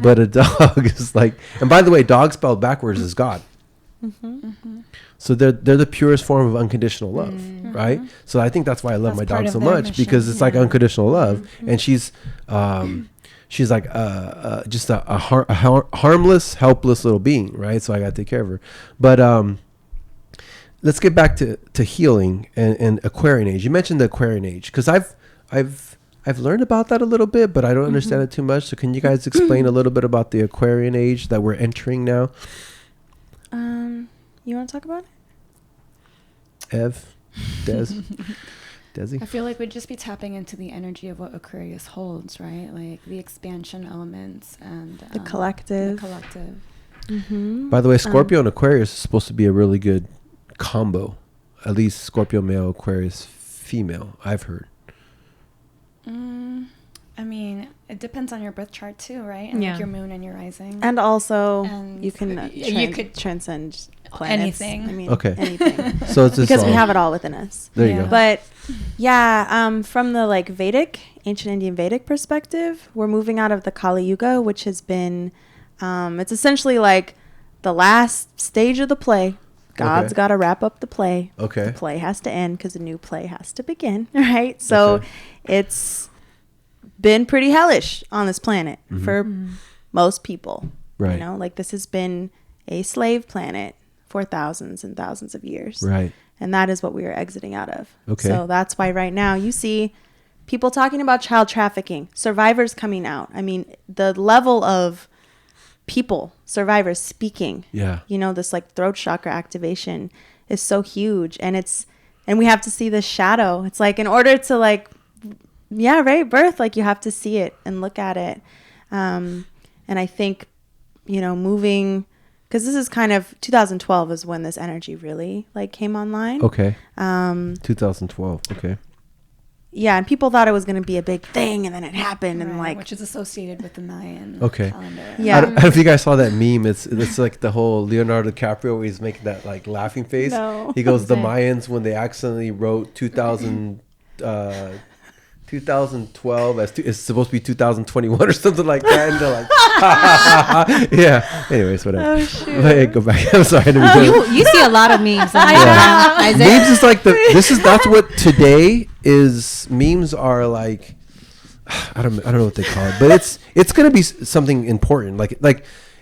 But a dog is like, and by the way, dog spelled backwards is God. So they're the purest form of unconditional love, right? So I think that's why I love my dog so much, mission, because it's like unconditional love. And she's like just a harmless, helpless little being, right? So I got to take care of her. But let's get back to healing and Aquarian Age. You mentioned the Aquarian Age, because I've learned about that a little bit, but I don't understand it too much. So can you guys explain a little bit about the Aquarian Age that we're entering now? You want to talk about it? Dezi? I feel like we'd just be tapping into the energy of what Aquarius holds, right? Like the expansion elements and the collective. By the way, Scorpio and Aquarius is supposed to be a really good combo. At least Scorpio male, Aquarius female, I've heard. I mean, it depends on your birth chart too, right? And like your moon and your rising. And also, And you can you could transcend planets. anything. I mean, Okay. anything. So it's just Because we all- have it all within us. There you Yeah. go. But yeah, from the like Vedic, ancient Indian Vedic perspective, we're moving out of the Kali Yuga, which has been, it's essentially like the last stage of the play. God's Okay. got to wrap up the play. Okay. The play has to end because a new play has to begin, right? So Okay. it's been pretty hellish on this planet for most people. Right. You know, like this has been a slave planet for thousands and thousands of years. Right. And that is what we are exiting out of. Okay. So that's why right now you see people talking about child trafficking, survivors coming out. I mean, the level of people, survivors speaking, Yeah. you know, this like throat chakra activation is so huge. And we have to see this shadow. It's like in order to like, yeah, right, birth, like you have to see it and look at it. And I think, you know, moving, because this is kind of 2012 is when this energy really like came online. Okay. 2012. Okay. Yeah, and people thought it was going to be a big thing, and then it happened, and Right, like, which is associated with the Mayan Okay. calendar. Yeah. I don't know if you guys saw that meme. It's like the whole Leonardo DiCaprio where he's making that like laughing face. No. He goes, the Okay. Mayans, when they accidentally wrote 2012 as it's supposed to be 2021 or something like that, and they're like, yeah. Anyways, whatever. Oh, shoot. But, go back. I'm sorry. I didn't mean to- You see a lot of memes. On Yeah. Isaac. Memes is like that's what today is. Memes are like, I don't know what they call it, but it's gonna be something important. Like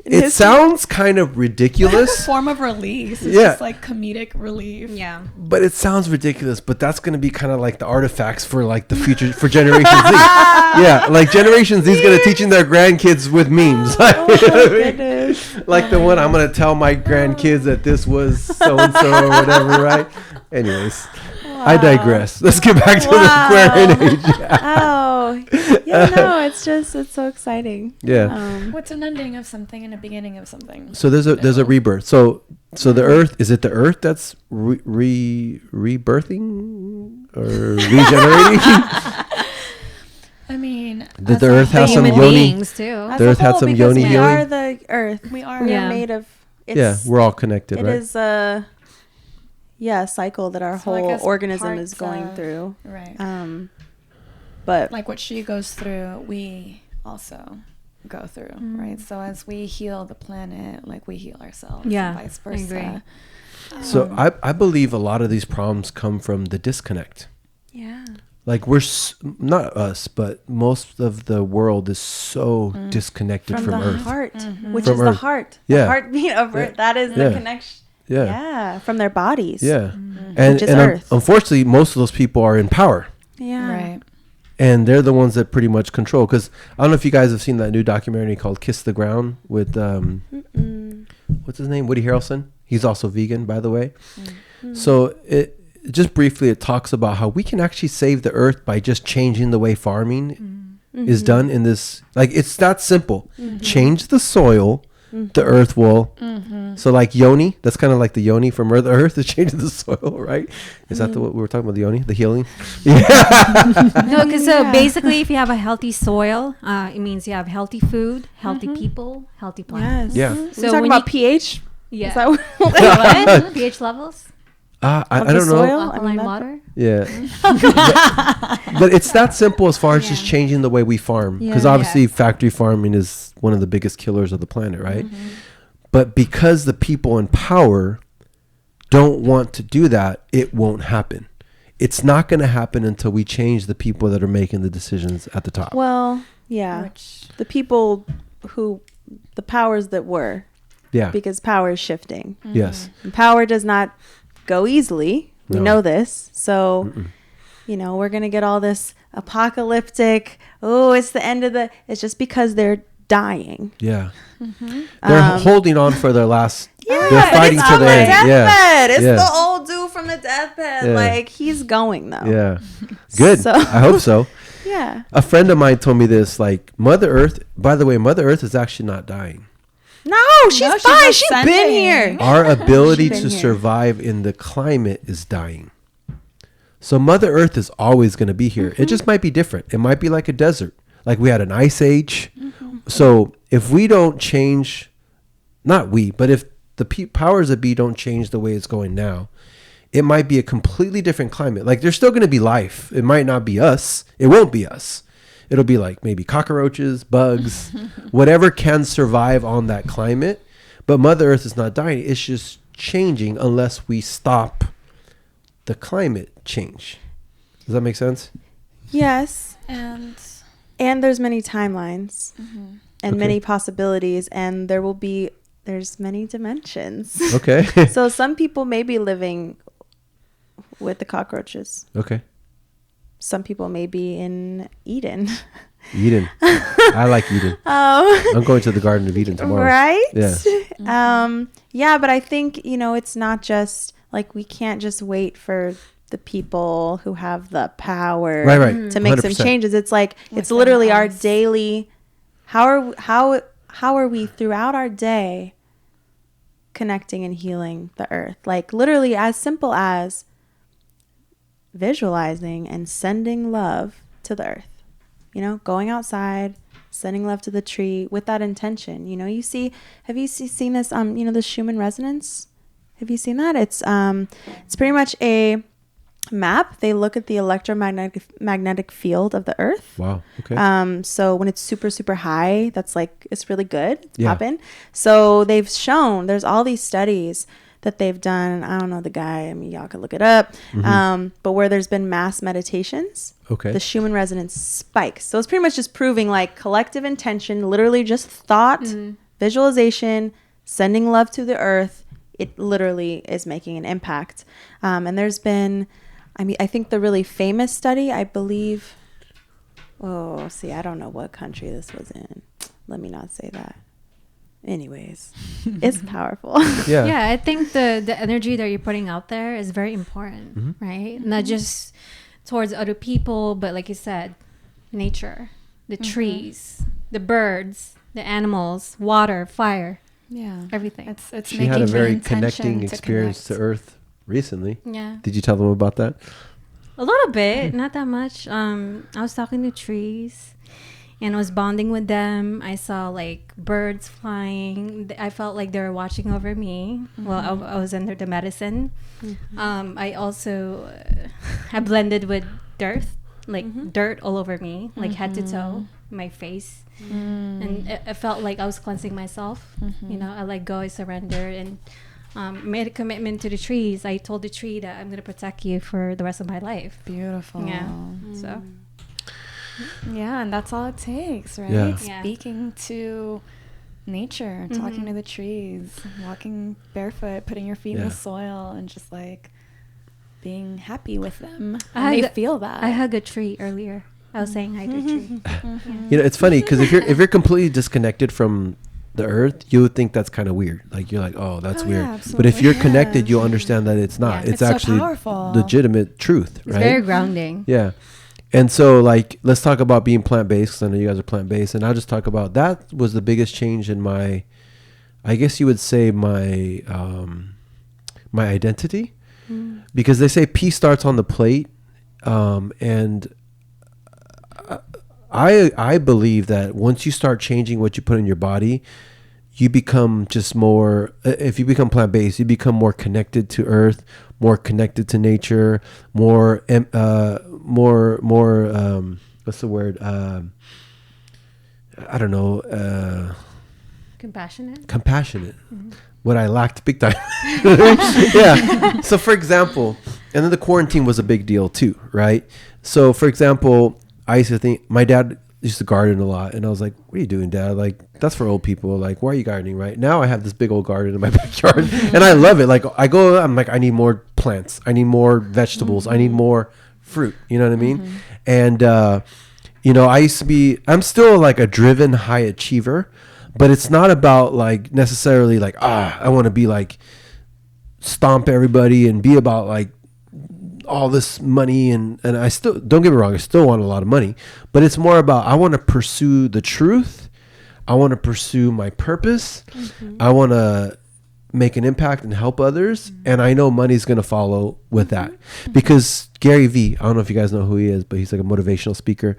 it History. sounds kind of It's a ridiculous, form of release. It's Yeah. just like comedic relief. Yeah. but it sounds ridiculous. But that's gonna be kind of like the artifacts for like the future for Generation Z. Yeah, like Generation Z is gonna teaching their grandkids with memes. oh my goodness. Like the one I'm gonna tell my grandkids that this was so and so or whatever, right? Anyways, I digress. Let's get back to Wow. the Aquarian Age. Oh, yeah, no, it's so exciting. Yeah. What's an ending of something and a beginning of something? So there's a rebirth. So the Earth, is it the Earth that's rebirthing or regenerating? I mean, Did as the a Earth have whole- some Human yoni? beings too. As The a Earth had whole, some because yoni we healing? are the Earth. We are. We're Yeah. made of. Yeah, we're all connected, It right? is a cycle that our So, like, whole as organism is parts going of- through. Right. But Like what she goes through, we also go through, right? So as we heal the planet, like we heal ourselves, Yeah, and vice I versa. agree. So I believe a lot of these problems come from the disconnect. yeah, Like not us, but most of the world is so disconnected from from the Earth. heart, which From is the Earth. heart, Yeah. the heartbeat of Earth. That is Yeah. the connection. Yeah. Yeah, from their bodies. Yeah. And, Which is and Earth. unfortunately, most of those people are in power. Yeah. Right. And they're the ones that pretty much control. Because I don't know if you guys have seen that new documentary called Kiss the Ground with, what's his name? Woody Harrelson. He's also vegan, by the way. So just briefly, it talks about how we can actually save the earth by just changing the way farming is done in this. Like, it's that simple. Change the soil. The earth will. So like yoni, that's kind of like the yoni from Earth is changing the soil, right? Is that what we were talking about? The yoni, the healing. No, because so Yeah. basically, if you have a healthy soil, it means you have healthy food, healthy people, healthy planet. Yes. Yeah. So So talking when about you- pH. Yeah. Is that what What? pH levels? I Of the don't know. soil? I mean, Alkaline that- water? Yeah. but it's that simple as far as just changing the way we farm. Because Yeah. obviously factory farming is one of the biggest killers of the planet, right? But because the people in power don't want to do that, it won't happen. It's not going to happen until we change the people that are making the decisions at the top. Well, yeah. Which The people the powers that were, Yeah. because power is shifting. Yes. And power does not go easily. We No. know this. So, we're going to get all this apocalyptic, it's the end of it's just because they're dying. Yeah. They're holding on for their last. They're fighting it's to on the the end. Yeah. deathbed. It's Yeah. the old dude from the deathbed. Yeah. Like, he's going, though. Yeah. Good. So- I hope so. Yeah. A friend of mine told me this, like Mother Earth, by the way, Mother Earth is actually not dying. No, she's No, she's fine. She's been ascending. here. Our ability Been to here. survive in the climate is dying. So Mother Earth is always going to be here. It just might be different. It might be like a desert. Like we had an ice age. So if we don't change, not we, but if the powers that be don't change the way it's going now, it might be a completely different climate. Like there's still going to be life. It might not be us. It won't be us. It'll be like maybe cockroaches, bugs, whatever can survive on that climate. But Mother Earth is not dying. It's just changing unless we stop the climate change. Does that make sense? Yes. And there's many timelines and many possibilities, and there's many dimensions. Okay. So some people may be living with the cockroaches. Okay. Some people may be in Eden. Eden. I like Eden. I'm going to the Garden of Eden tomorrow. Right? Yeah. Yeah, but I think, it's not just like we can't just wait for the people who have the power to make 100%. some changes. It's like it's literally our daily how are we throughout our day connecting and healing the earth? Like literally as simple as visualizing and sending love to the earth. Going outside, sending love to the tree with that intention. Have you seen this the Schumann resonance? Have you seen that? It's pretty much a map. They look at the electromagnetic field of the earth. Wow. Okay. So when it's super, super high, that's like, it's really good. It's popping. So they've shown, there's all these studies that they've done. I don't know the guy. Y'all could look it up. But where there's been mass meditations, the Schumann resonance spikes. So it's pretty much just proving like collective intention, literally just thought, visualization, sending love to the earth. It literally is making an impact. And there's been, I think the really famous study, I believe, I don't know what country this was in. Let me not say that. Anyways, it's powerful. Yeah, I think the energy that you're putting out there is very important, right? Not just towards other people, but like you said, nature, the trees, the birds, the animals, water, fire. Yeah, everything. It's she had a very connecting experience to Earth recently. Yeah. Did you tell them about that? A little bit, not that much. I was talking to trees and I was bonding with them. I saw like birds flying. I felt like they were watching over me while I was under the medicine. I also I blended with dirt, like dirt all over me, like head to toe, my face. And it felt like I was cleansing myself. I let go, I surrendered, and made a commitment to the trees. I told the tree that I'm going to protect you for the rest of my life. Beautiful. Yeah. So. Yeah, and that's all it takes, right? Yeah. Speaking to nature, talking to the trees, walking barefoot, putting your feet in the soil, and just like being happy with them. And they feel that. I hugged a tree earlier. I was saying hi to a tree. It's funny because if you're completely disconnected from the earth, you would think that's kind of weird. Like you're like, oh, that's weird. Yeah, but if you're connected, you'll understand that it's not. It's actually so legitimate truth, right? It's very grounding. Yeah. And so like, let's talk about being plant-based, because I know you guys are plant-based, and I'll just talk about that was the biggest change in my, I guess you would say my identity, because they say peace starts on the plate. And I believe that once you start changing what you put in your body, you become just more, if you become plant-based, you become more connected to earth, more connected to nature, more what's the word? I don't know. Compassionate. What I lacked big time. Yeah. So for example, and then the quarantine was a big deal too, right? So for example, I used to think my dad used to garden a lot, and I was like, what are you doing, Dad? Like, that's for old people. Like, why are you gardening? Right now I have this big old garden in my backyard and I love it. Like I'm like, I need more plants. I need more vegetables. I need more fruit. You know what I mean? And, I'm still like a driven high achiever, but it's not about like necessarily like, I want to be like stomp everybody and be about like all this money. And I still, don't get me wrong, I still want a lot of money, but it's more about, I want to pursue the truth. I want to pursue my purpose. I want to make an impact and help others. And I know money's going to follow with that, because Gary Vee, I don't know if you guys know who he is, but he's like a motivational speaker.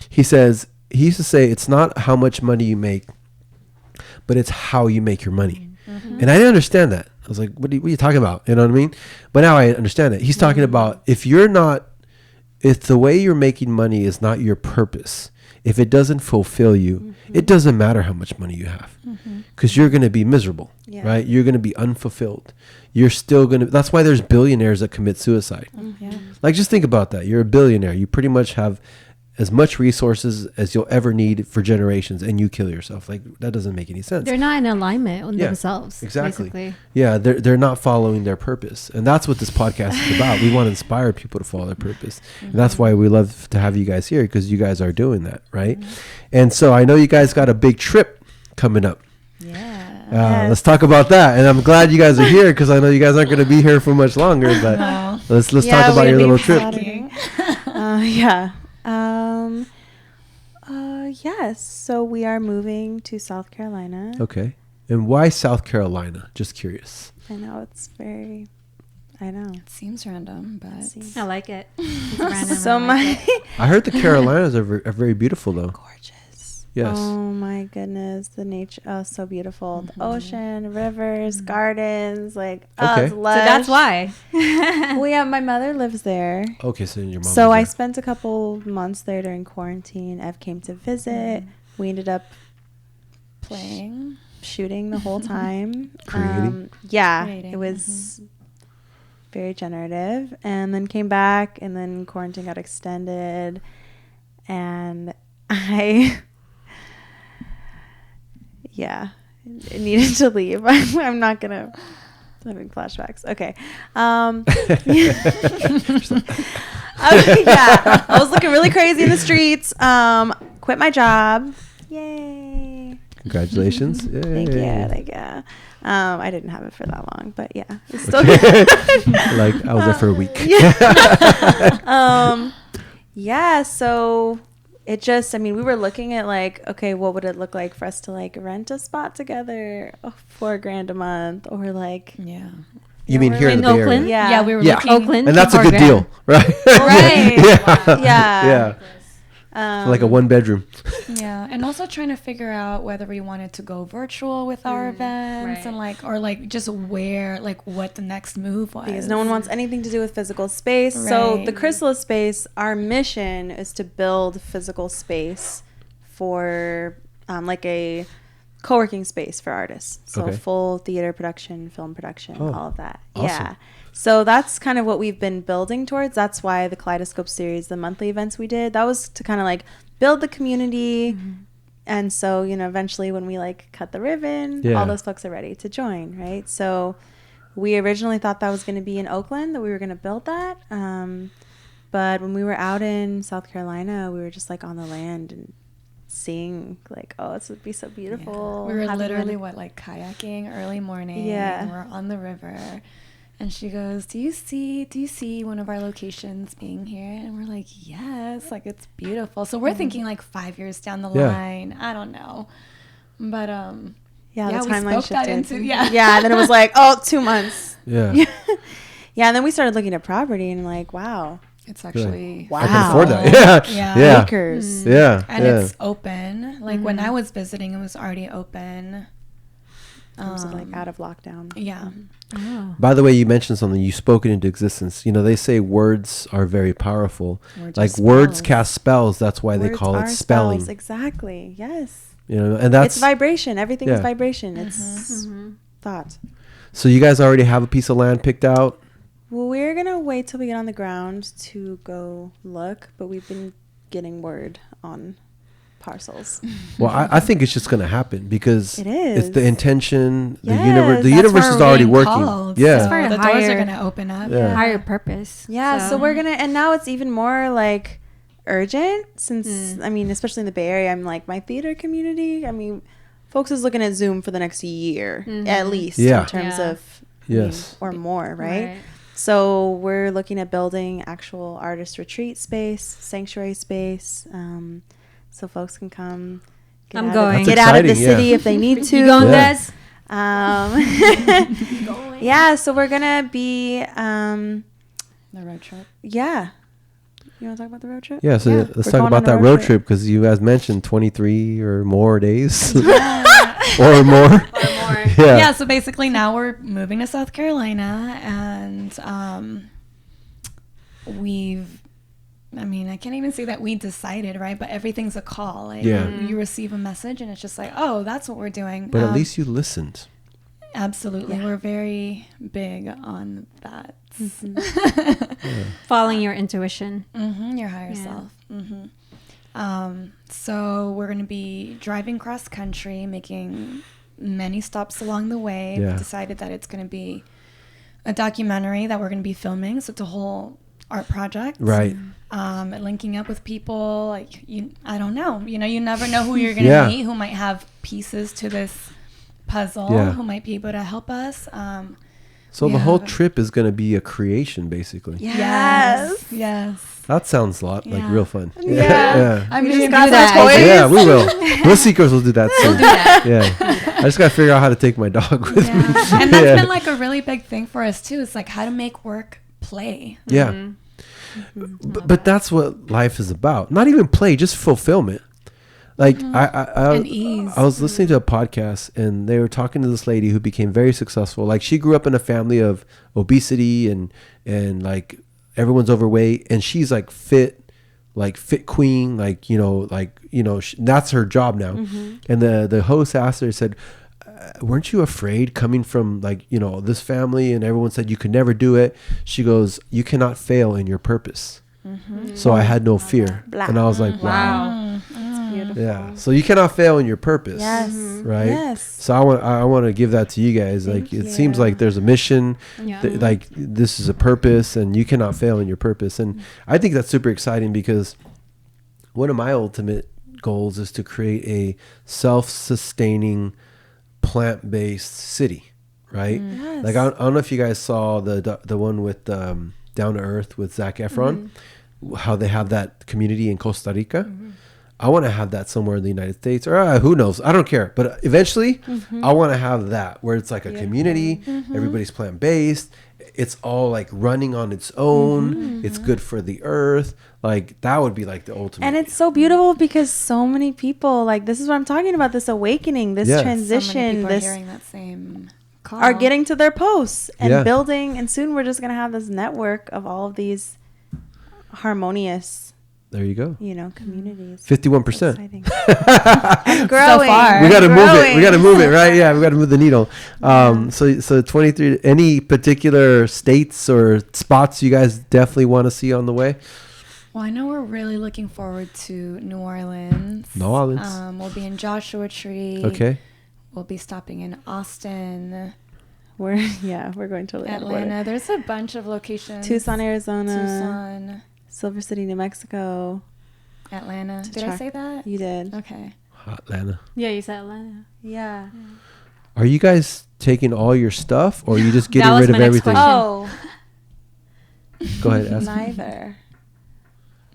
He says, he used to say, it's not how much money you make, but it's how you make your money. Mm-hmm. And I didn't understand that. I was like, what are you talking about? You know what I mean? But now I understand it. He's talking about if the way you're making money is not your purpose, if it doesn't fulfill you, it doesn't matter how much money you have, because you're going to be miserable, right? You're going to be unfulfilled. You're still going to, that's why there's billionaires that commit suicide. Like, just think about that. You're a billionaire. You pretty much have as much resources as you'll ever need for generations, and you kill yourself. Like, that doesn't make any sense. They're not in alignment with themselves. Exactly. Basically. Yeah, they're not following their purpose. And that's what this podcast is about. We want to inspire people to follow their purpose. And that's why we love to have you guys here, because you guys are doing that, right? And so I know you guys got a big trip coming up. Yeah. Let's talk about that. And I'm glad you guys are here, because I know you guys aren't going to be here for much longer. But let's talk about your little trip. Yes. So we are moving to South Carolina. Okay. And why South Carolina? Just curious. I know I know. It seems random, but I like it. It's random. So I heard the Carolinas are very beautiful, though. Gorgeous. Yes. Oh my goodness, the nature, so beautiful. The ocean, rivers, gardens, like it's lush. So that's why. Well, yeah, my mother lives there. Okay, so your mom. So I spent a couple months there during quarantine. Ev came to visit. We ended up playing, shooting the whole time. Creating. It was very generative, and then came back, and then quarantine got extended, and I needed to leave. I'm not gonna. I'm having flashbacks. Okay. I was looking really crazy in the streets. Quit my job. Yay. Congratulations. Thank you. I didn't have it for that long, but yeah, it's still like I was there for a week. So it just, we were looking at like, okay, what would it look like for us to like rent a spot together for $4,000 a month, or like, You mean here in the Bay Oakland? Area? Yeah, we were looking Oakland, and that's a good deal, right? Right. Yeah. Like a 1-bedroom. Yeah, and also trying to figure out whether we wanted to go virtual with our events, and or just where, like, what the next move was. Because no one wants anything to do with physical space. Right. So the Chrysalis Space, our mission is to build physical space for like a co-working space for artists. So full theater production, film production, all of that. Awesome. Yeah. So that's kind of what we've been building towards. That's why the Kaleidoscope series, the monthly events we did, that was to kind of like build the community. And so, eventually when we like cut the ribbon, all those folks are ready to join, right? So we originally thought that was going to be in Oakland, that we were going to build that. But when we were out in South Carolina, we were just like on the land and seeing like, this would be so beautiful. We were literally kayaking early morning. And we're on the river. And she goes, do you see one of our locations being here? And we're like, yes, like it's beautiful. So we're thinking like 5 years down the line. I don't know. But the timeline shifted. And then it was like, 2 months. Yeah. And then we started looking at property and like, wow. It's actually I can afford that. Yeah. Acres. And it's open. Like when I was visiting, it was already open. Like out of lockdown. Yeah. By the way, you mentioned something. You spoke it into existence. They say words are very powerful. Words cast spells. That's why they call it spelling. Spells. Exactly. Yes. And that's it's vibration. Everything is vibration. It's thought. So you guys already have a piece of land picked out? Well, we're gonna wait till we get on the ground to go look, but we've been getting word on parcels. Well, I think it's just going to happen because it is. It's the intention. The universe is already working. Called. Yeah. So the doors are going to open up. Yeah. Higher purpose. Yeah. So we're going to, and now it's even more like urgent since, especially in the Bay Area, I'm like my theater community. Folks is looking at Zoom for the next year at least in terms of, or more, right? So we're looking at building actual artist retreat space, sanctuary space, so folks can come get out of the city if they need to. You going, Des? So we're going to be... the road trip? Yeah. You want to talk about the road trip? Yeah, so Yeah. let's We're talk going about on a that road trip because you guys mentioned 23 or more days or more. Or more. Yeah, so basically now we're moving to South Carolina, and I can't even say that we decided, right? But everything's a call. Like, Yeah. you receive a message, and it's just like, oh, that's what we're doing. But at least you listened. Absolutely. Yeah. We're very big on that. Following your intuition. Your higher Yeah. self. So we're going to be driving cross country, making many stops along the way. Yeah. We've decided that it's going to be a documentary that we're going to be filming. So it's a whole art project. Right. Linking up with people. Like, I don't know. You never know who you're going to meet, who might have pieces to this puzzle, who might be able to help us. So the whole trip is going to be a creation, basically. Yes. That sounds a lot like real fun. Yeah. I We mean, just got do that that. toys. Yeah, we will. Bliss Seekers will do that soon. We'll do that. Yeah. I just got to figure out how to take my dog with me. And that's been like a really big thing for us too. It's like how to make work play. Yeah. But that's what life is about. Not even play, just fulfillment. Like And ease. I was listening to a podcast and they were talking to this lady who became very successful. Like she grew up in a family of obesity and like everyone's overweight and she's like fit queen, that's her job now. And the host asked her, said, weren't you afraid coming from this family and everyone said you could never do it? She goes, you cannot fail in your purpose. So I had no fear. And I was like, wow. Beautiful. Yeah. So you cannot fail in your purpose. Yes. Right. Yes. So I want to give that to you guys. Thank It you. seems like there's a mission. Yeah. This is a purpose, and you cannot fail in your purpose. And I think that's super exciting because one of my ultimate goals is to create a self-sustaining, plant-based city. Right. Yes. Like I don't know if you guys saw the one with Down to Earth with Zac Efron, how they have that community in Costa Rica. I want to have that somewhere in the United States or who knows? I don't care. But eventually I want to have that where it's like a community. Everybody's plant-based. It's all like running on its own. It's good for the earth. Like that would be like the ultimate. And it's so beautiful because so many people, like this is what I'm talking about, this awakening, this Yes. So many transition, people are this hearing that same call. are getting to their posts and Yeah. building, and soon we're just going to have this network of all of these harmonious, There you go. communities. 51%. Exciting. And growing. far. We got to move it. Growing. We got to move it, right? Yeah, we got to move the needle. So 23. Any particular states or spots you guys definitely want to see on the way? Well, I know we're really looking forward to New Orleans. New Orleans. We'll be in Joshua Tree. Okay. We'll be stopping in Austin, We're going to Atlanta. There's a bunch of locations. Tucson, Arizona, Tucson, Silver City, New Mexico. Atlanta. Did I track- say that? You did. Okay. Atlanta. Yeah, you said Atlanta. Yeah. Are you guys taking all your stuff or are you just getting That was rid of my next everything? question. Oh, Go ahead. Ask. neither.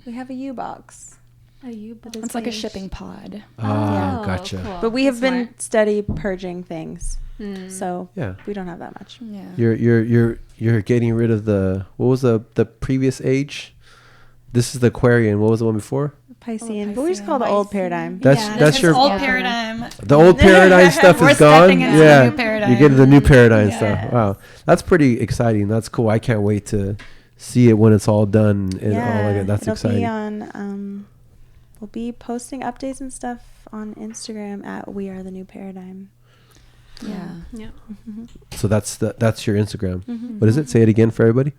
We have a U-box. It's like a shipping pod. Ah, gotcha. Cool. But we have That's been smart. steady purging things. So Yeah. we don't have that much. Yeah. You're getting rid of what was the previous age? This is the Aquarian. What was the one before? Piscean. But we just call it the old paradigm. That's It's your old paradigm. the old paradigm stuff We're is gone. stepping into the Yeah, new paradigm. you're getting the new paradigm Yes. stuff. Wow, that's pretty exciting. That's cool. I can't wait to see it when it's all done and all of it. That's it'll exciting. be on, we'll be posting updates and stuff on Instagram at We Are the New Paradigm. Yeah. Yeah. So that's your Instagram. Mm-hmm. What is it? Say it again for everybody.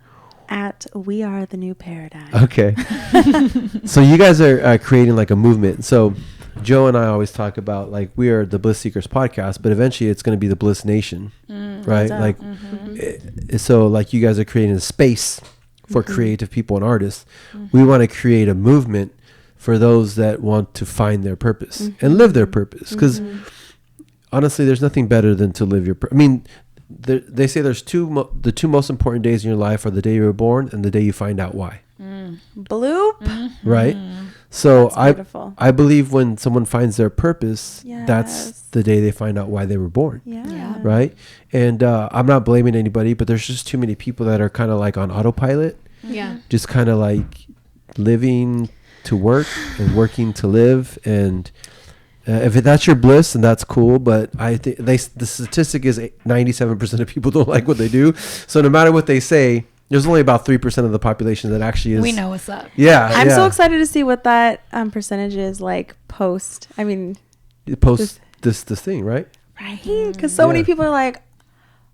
At We Are the New Paradigm. Okay. So you guys are creating like a movement. So Joe and I always talk about like we are the Bliss Seekers podcast, but eventually it's going to be the Bliss Nation, right? up. Like, so like you guys are creating a space for creative people and artists. We want to create a movement for those that want to find their purpose and live their purpose. Because honestly, there's nothing better than to live your I mean, they say there's the two most important days in your life are the day you were born and the day you find out why. Bloop. Right? So That's beautiful. I believe when someone finds their purpose, that's Yes. the day they find out why they were born. Yeah. Right? And I'm not blaming anybody, but there's just too many people that are kind of like on autopilot, Yeah. just kind of like living to work and working to live, and if that's your bliss, then that's cool. But I think the statistic is 97% of people don't like what they do. So no matter what they say, there's only about 3% of the population that actually is. We know what's up. Yeah, I'm so excited to see what that percentage is like post. I mean, post this thing, right? Right, because so many people are like,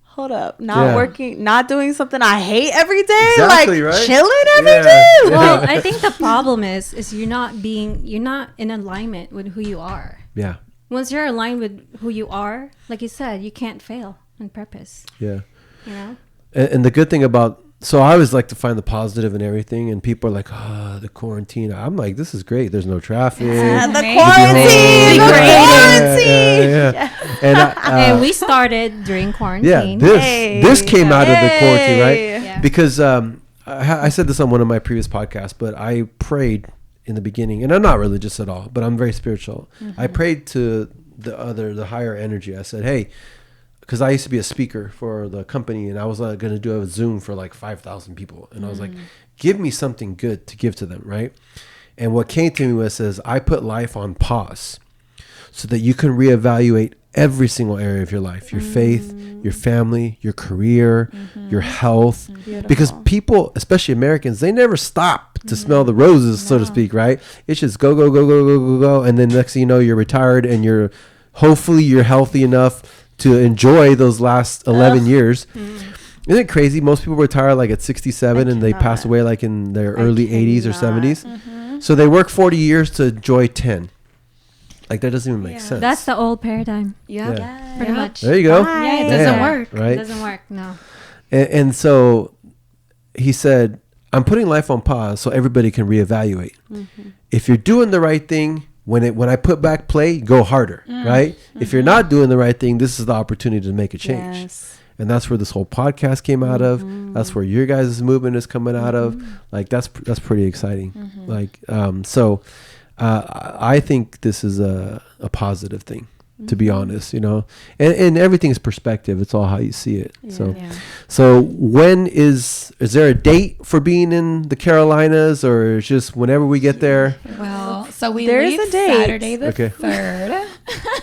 hold up, not working, not doing something I hate every day, exactly, like right? chilling every day. Well, I think the problem is you're not in alignment with who you are. Yeah. Once you're aligned with who you are, like you said, you can't fail on purpose. Yeah. You know? And the good thing about, so I always like to find the positive in everything, and people are like, the quarantine. I'm like, this is great. There's no traffic. The Amazing. quarantine. Yeah. And, And we started during quarantine. This came out of the quarantine, right? Yeah. Because I said this on one of my previous podcasts, but I prayed in the beginning, and I'm not religious at all, but I'm very spiritual. I prayed to the higher energy. I said, hey, because I used to be a speaker for the company, and I was going to do a Zoom for like 5,000 people. And I was like, give me something good to give to them, right? And what came to me says, I put life on pause so that you can reevaluate every single area of your life, your faith, your family, your career, your health. Because people, especially Americans, they never stop to smell the roses, so to speak, right? It's just go, go, go, go, go, go, go. And then next thing you know, you're retired, and hopefully you're healthy enough to enjoy those last 11 years. Isn't it crazy? Most people retire like at 67 and they pass away like in their early 80s or 70s. So they work 40 years to enjoy 10. Like, that doesn't even make sense. That's the old paradigm. Yeah. Pretty much. There you go. Yeah, it Man, doesn't work. right? It doesn't work, no. And so he said, I'm putting life on pause so everybody can reevaluate. If you're doing the right thing, when I put back play, go harder, right? If you're not doing the right thing, this is the opportunity to make a change. Yes. And that's where this whole podcast came out of. That's where your guys' movement is coming out of. Like, that's pretty exciting. Like, so I think this is a positive thing, to be honest, you know, and everything's perspective. It's all how you see it. So when is there a date for being in the Carolinas, or it's just whenever we get there? Well, so we There's leave a date. Saturday the 3rd.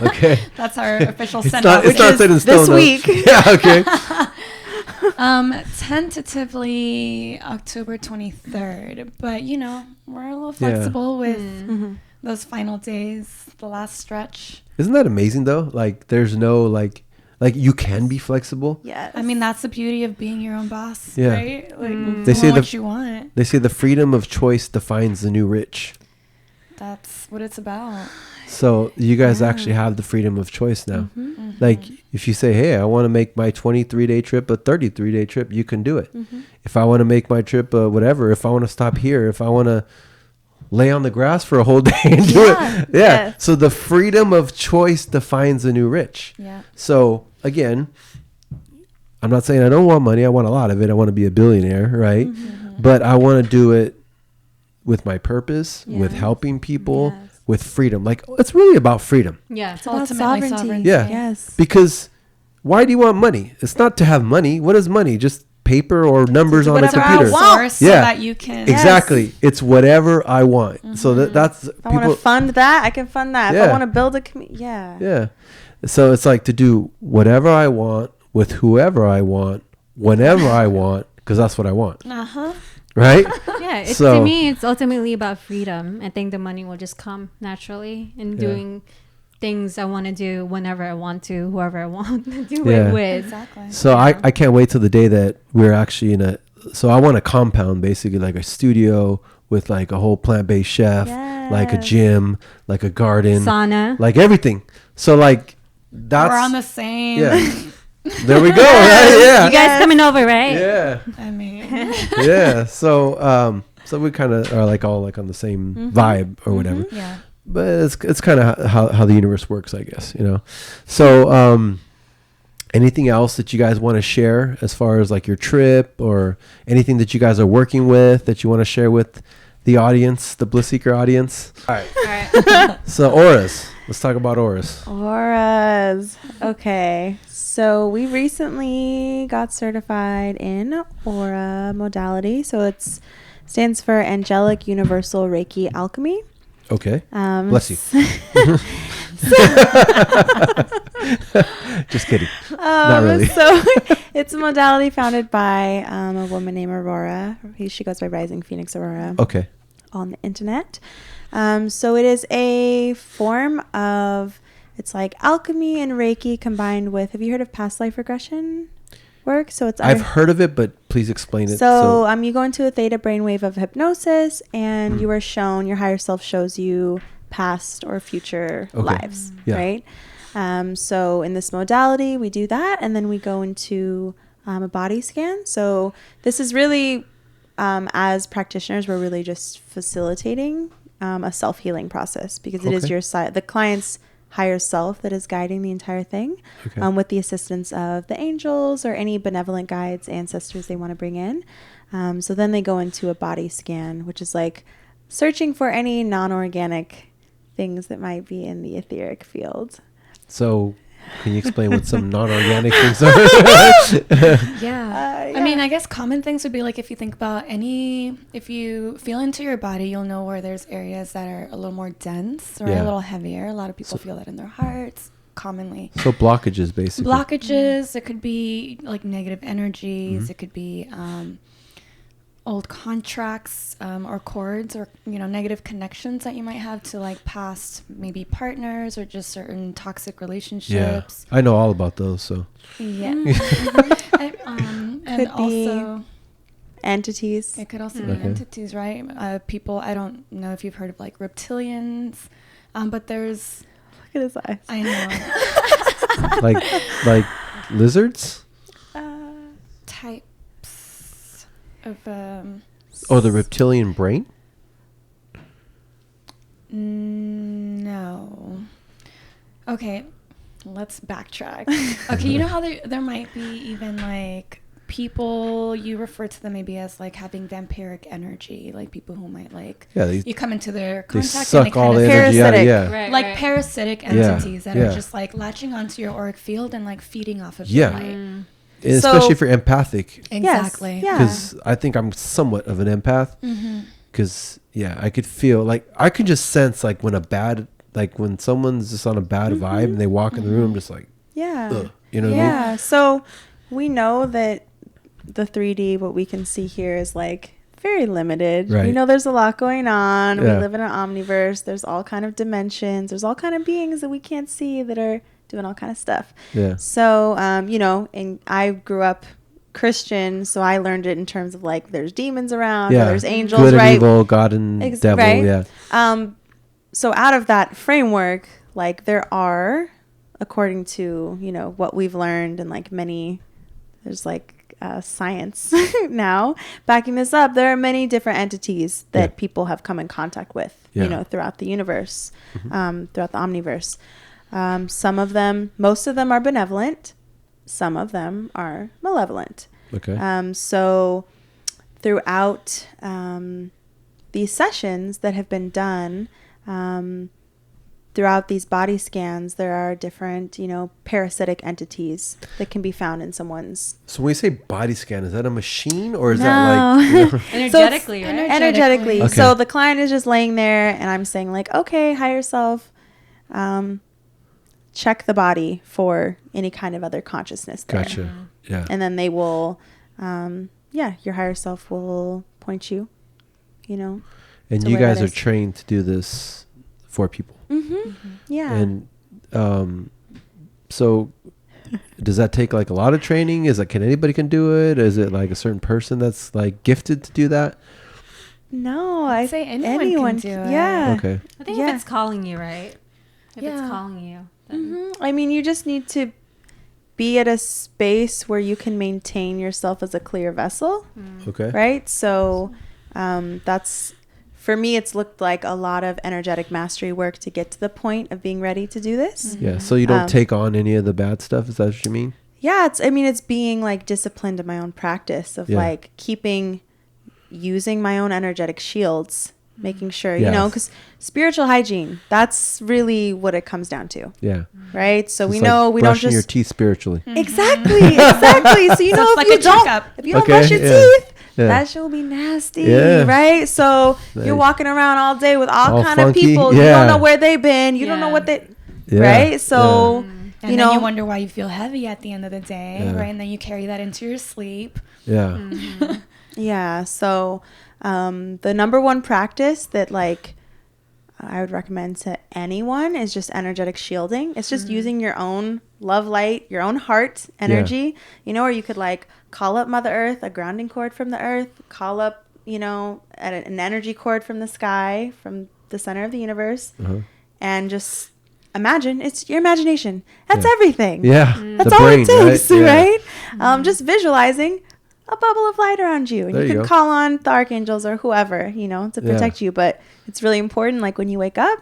Okay. That's our official It's send-off. not set in stone. this week. Yeah, okay. Tentatively October 23rd, but you know, we're a little flexible with those final days, the last stretch. Isn't that amazing though? Like, there's no like you can be flexible. Yes. I mean, that's the beauty of being your own boss, Yeah. right? Like, They say what you want. They say the freedom of choice defines the new rich. That's what it's about. So you guys actually have the freedom of choice now. Like, if you say, hey, I want to make my 23-day trip a 33-day trip, you can do it. If I want to make my trip whatever, if I want to stop here, if I want to lay on the grass for a whole day and do it. Yeah. Yes. So the freedom of choice defines the new rich. Yeah. So again, I'm not saying I don't want money. I want a lot of it. I want to be a billionaire, right? But I want to do it with my purpose, with helping people, with freedom. Like, it's really about freedom. Yeah. It's ultimately sovereignty. Yeah. Yes. Because why do you want money? It's not to have money. What is money? Just paper or numbers on a whatever I computer. want. Source so Yeah. that you can. Exactly. It's whatever I want. So that's If I want to fund that, I can fund that. If Yeah. I want to build a Yeah. So it's like to do whatever I want with whoever I want, whenever I want, because that's what I want. Right? Yeah. So- To me, it's ultimately about freedom. I think the money will just come naturally in doing things I want to do whenever I want to, whoever I want to do Yeah. it with. Exactly. So I can't wait till the day that we're actually so I want a compound, basically like a studio with like a whole plant-based chef, like a Yes. gym, like a garden, Sauna. like everything. So like that's We're on the same. yeah. There we go. Right? Yeah. You guys coming over, right? Yeah. I mean, Yeah. So so we kind of are like all like on the same vibe or whatever. yeah. But it's kind of how the universe works, I guess, you know. So anything else that you guys want to share as far as like your trip or anything that you guys are working with that you want to share with the audience, the Bliss Seeker audience? All right. So auras. Let's talk about auras. Auras. Okay. So we recently got certified in Aura Modality. So it's Stands for Angelic Universal Reiki Alchemy. Okay. Bless you. Just kidding. Not really. So it's a modality founded by a woman named Aurora. She goes by Rising Phoenix Aurora. Okay. On the internet. So it is a form of, it's like alchemy and Reiki combined with, have you heard of past life regression work? So it's I've heard of it, but please explain it. So you go into a theta brainwave of hypnosis, and you are shown, your higher self shows you past or future lives, right? So in this modality, we do that, and then we go into a body scan. So this is really, as practitioners, we're really just facilitating a self-healing process, because it is the client's higher self that is guiding the entire thing, with the assistance of the angels or any benevolent guides, ancestors they want to bring in. So then they go into a body scan, which is like searching for any non-organic things that might be in the etheric field. So can you explain what some non-organic things are? I mean, I guess common things would be like, if you think about if you feel into your body, you'll know where there's areas that are a little more dense or a little heavier. A lot of people feel that in their hearts commonly. So blockages, basically. Blockages. It could be like negative energies. It could be old contracts or cords, or negative connections that you might have to like past maybe partners or just certain toxic relationships. I know all about those. So and could also be entities. It could also be entities, right? People, I don't know if you've heard of like reptilians, but there's, look at his eyes. I know. like lizards? Types of the reptilian brain? No. Okay, let's backtrack. Okay, you know how there might be even like people, you refer to them maybe as like having vampiric energy, like people who might like, you come into their contact they suck and they all kind the of energy out. Yeah. Right, like right. parasitic entities that are just like latching onto your auric field and like feeding off of your light. And especially if you're empathic. Exactly. Because I think I'm somewhat of an empath. Because I could feel like, I could just sense like when someone's just on a bad vibe and they walk in the room, just like, ugh, you know what I mean? So we know that the 3D, what we can see here, is like very limited. Right. There's a lot going on. We live in an omniverse. There's all kind of dimensions. There's all kind of beings that we can't see that are doing all kind of stuff. So and I grew up Christian, so I learned it in terms of like there's demons around, or there's angels, good right? and evil, God and devil, So out of that framework, like there are, according to what we've learned, and like there's like science now backing this up, there are many different entities that people have come in contact with throughout the universe, throughout the omniverse. Some of them, most of them are benevolent. Some of them are malevolent. So throughout these sessions that have been done, throughout these body scans, there are different, parasitic entities that can be found in someone's. So when you say body scan, is that a machine, or is that like energetically, right? Energetically. Okay. So the client is just laying there, and I'm saying like, okay, higher self, check the body for any kind of other consciousness there. Gotcha. Yeah. And then they will, your higher self will point you, And you guys are trained to do this for people. Yeah. And so does that take like a lot of training? Is it, can anybody can do it? Is it like a certain person that's like gifted to do that? No, I'd say anyone can do it. Yeah. Okay. I think if it's calling you, right? If it's calling you. Then. I mean, you just need to be at a space where you can maintain yourself as a clear vessel. Okay. Right? So that's, for me, it's looked like a lot of energetic mastery work to get to the point of being ready to do this. Yeah. So you don't take on any of the bad stuff. Is that what you mean? Yeah. It's being like disciplined in my own practice of like using my own energetic shields making sure, Yes. because spiritual hygiene, that's really what it comes down to. Yeah. Right. So It's we like know we don't brushing your just. teeth spiritually. Exactly. Exactly. So, So it's like a checkup. if you don't Okay, brush your yeah. teeth, Yeah. that shit will be nasty. Yeah. Right. So Nice. you're walking around all day with all kind funky. of people. Yeah. You don't know where they've been. You don't know Yeah. what they. Yeah. Right. So. And then you wonder why you feel heavy at the end of the day, Yeah. right? And then you carry that into your sleep. Yeah. Yeah. So, the number one practice that I would recommend to anyone is just energetic shielding. It's just using your own love light, your own heart energy, or you could call up Mother Earth, a grounding cord from the earth, call up, an energy cord from the sky, from the center of the universe, and just imagine. It's your imagination. That's everything. Yeah. That's The all brain, it takes, right? Yeah. right? Just visualizing a bubble of light around you, and There you you can go. call on the archangels or whoever, to protect you. But it's really important, when you wake up,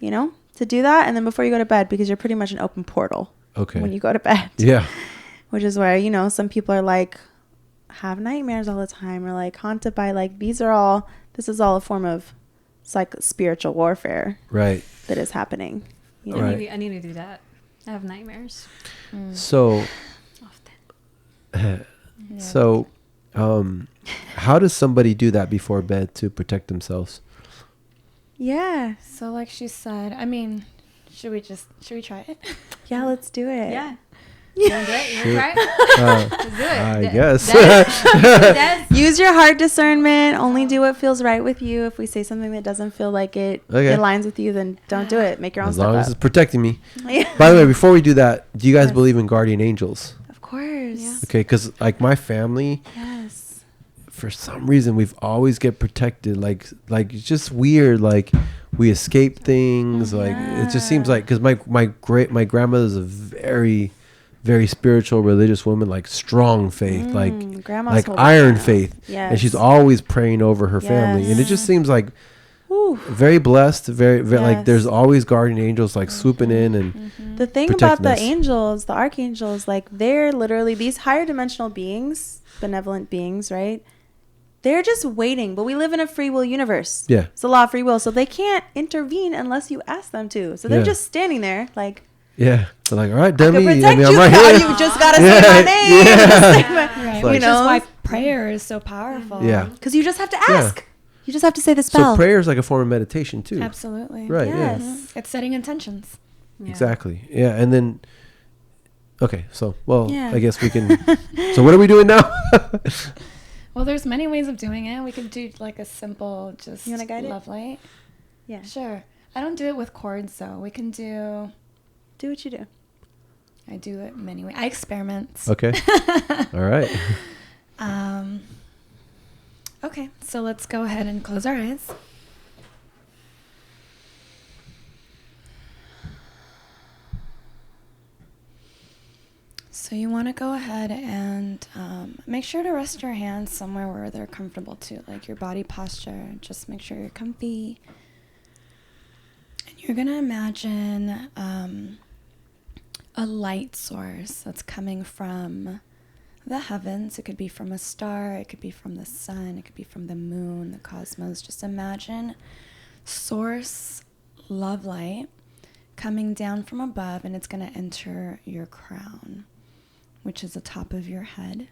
to do that, and then before you go to bed, because you're pretty much an open portal. Okay. When you go to bed. Yeah. Which is where some people are have nightmares all the time, or haunted by this is all a form of spiritual warfare. Right. That is happening. Right. I need to do that. I have nightmares So, often. so, how does somebody do that before bed to protect themselves? Yeah. So like she said, should we try it? Yeah, let's do it. Yeah. You want to do it? You want to try it? Let's do it. I guess. That's Use your heart discernment. Only do what feels right with you. If we say something that doesn't feel like it aligns with you, then don't do it. Make your own As stuff long up. as it's protecting me. Yeah. By the way, before we do that, do you guys believe in guardian angels? Of course. Yeah. Okay, because my family, Yes. for some reason, we've always get protected. Like it's just weird. We escape things. It just seems because my grandmother's a very, very spiritual, religious woman. Strong faith. Grandma's holding iron down. faith. Yes. And she's always praying over her family, and it just seems Whew. very blessed. Very Yes. there's always guardian angels swooping in and. The thing Protecting about the us. angels, the archangels, they're literally these higher dimensional beings, benevolent beings, right? They're just waiting, but we live in a free will universe. Yeah. It's a law of free will, so they can't intervene unless you ask them to. So they're Yeah. just standing there, Yeah. They're all right, I can Demi. protect I'm you. right Now here. you just gotta say my name. Yeah. Just say my- Right. like- Which You know? is why prayer is so powerful. Yeah. Because you just have to Yeah. ask. You just have to say the spell. So prayer is like a form of meditation too. Absolutely. Right. Yes. Yeah. It's setting intentions. Yeah. Exactly. Yeah. And then. Okay. So Yeah. I guess we can. So what are we doing now? Well, there's many ways of doing it. We could do a simple, just You wanna guide it? love light. Yeah. Sure. I don't do it with cords though. We can do. Do what you do. I do it many ways. I experiment. Okay. All right. Okay, so let's go ahead and close our eyes. So you want to go ahead and make sure to rest your hands somewhere where they're comfortable too, like your body posture. Just make sure you're comfy. And you're going to imagine a light source that's coming from the heavens. It could be from a star, it could be from the sun, it could be from the moon, the cosmos. Just imagine source love light coming down from above, and it's going to enter your crown, which is the top of your head.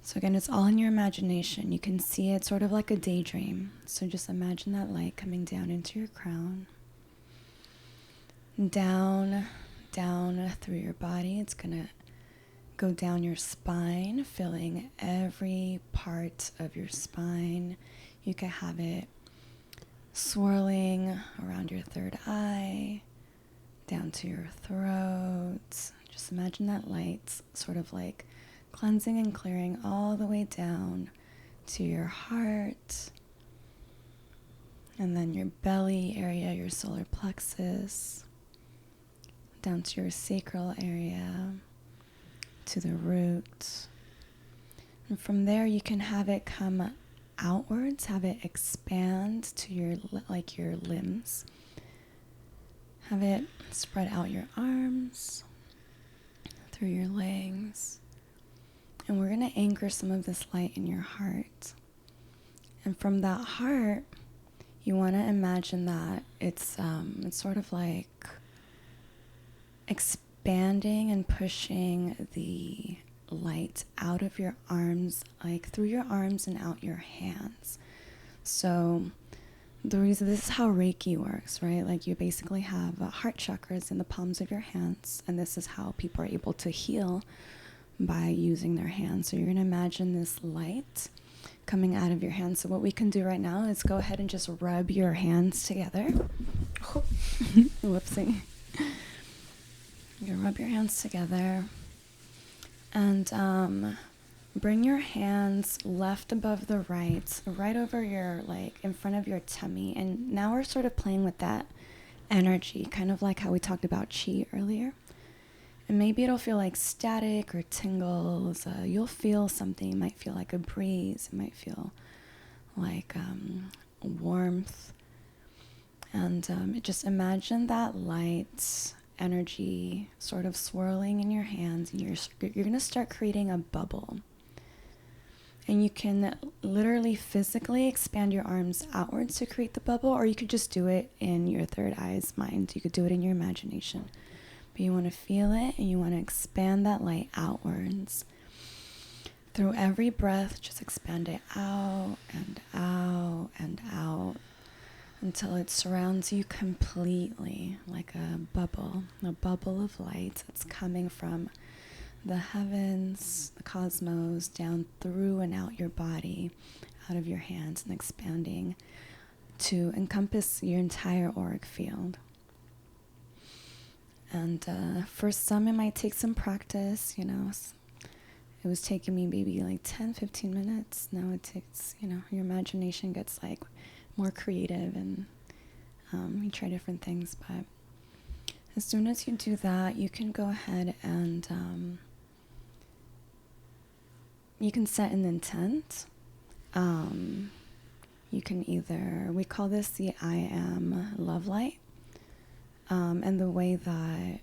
So again, it's all in your imagination. You can see it sort of like a daydream. So just imagine that light coming down into your crown. Down through your body. It's going to go down your spine, filling every part of your spine. You can have it swirling around your third eye, down to your throat. Just imagine that light sort of like cleansing and clearing all the way down to your heart. And then your belly area, your solar plexus, down to your sacral area, to the root. And from there you can have it come outwards, have it expand to your your limbs. Have it spread out your arms, through your legs. And we're going to anchor some of this light in your heart. And from that heart, you want to imagine that it's sort of like expanding and pushing the light out of your arms, like through your arms and out your hands. So the reason, this is how Reiki works, right? Like you basically have heart chakras in the palms of your hands, and this is how people are able to heal, by using their hands. So you're going to imagine this light coming out of your hands. So what we can do right now is go ahead and just rub your hands together. Whoopsie. You rub your hands together and bring your hands left above the right over your, like in front of your tummy. And now we're sort of playing with that energy, kind of like how we talked about chi earlier. And maybe it'll feel like static or tingles. You'll feel something. It might feel like a breeze. It might feel like warmth. And just imagine that light energy sort of swirling in your hands. And you're going to start creating a bubble. And you can literally physically expand your arms outwards to create the bubble, or you could just do it in your third eye's mind. You could do it in your imagination. But you want to feel it, and you want to expand that light outwards. Through every breath, just expand it out and out and out until it surrounds you completely, like a bubble of light that's coming from the heavens, the cosmos, down through and out your body, out of your hands, and expanding to encompass your entire auric field. And for some, it might take some practice, you know. It was taking me maybe like 10, 15 minutes. Now it takes, you know, your imagination gets like more creative, and you try different things. But as soon as you do that, you can go ahead and you can set an intent. You can either, we call this the I am love light. And the way that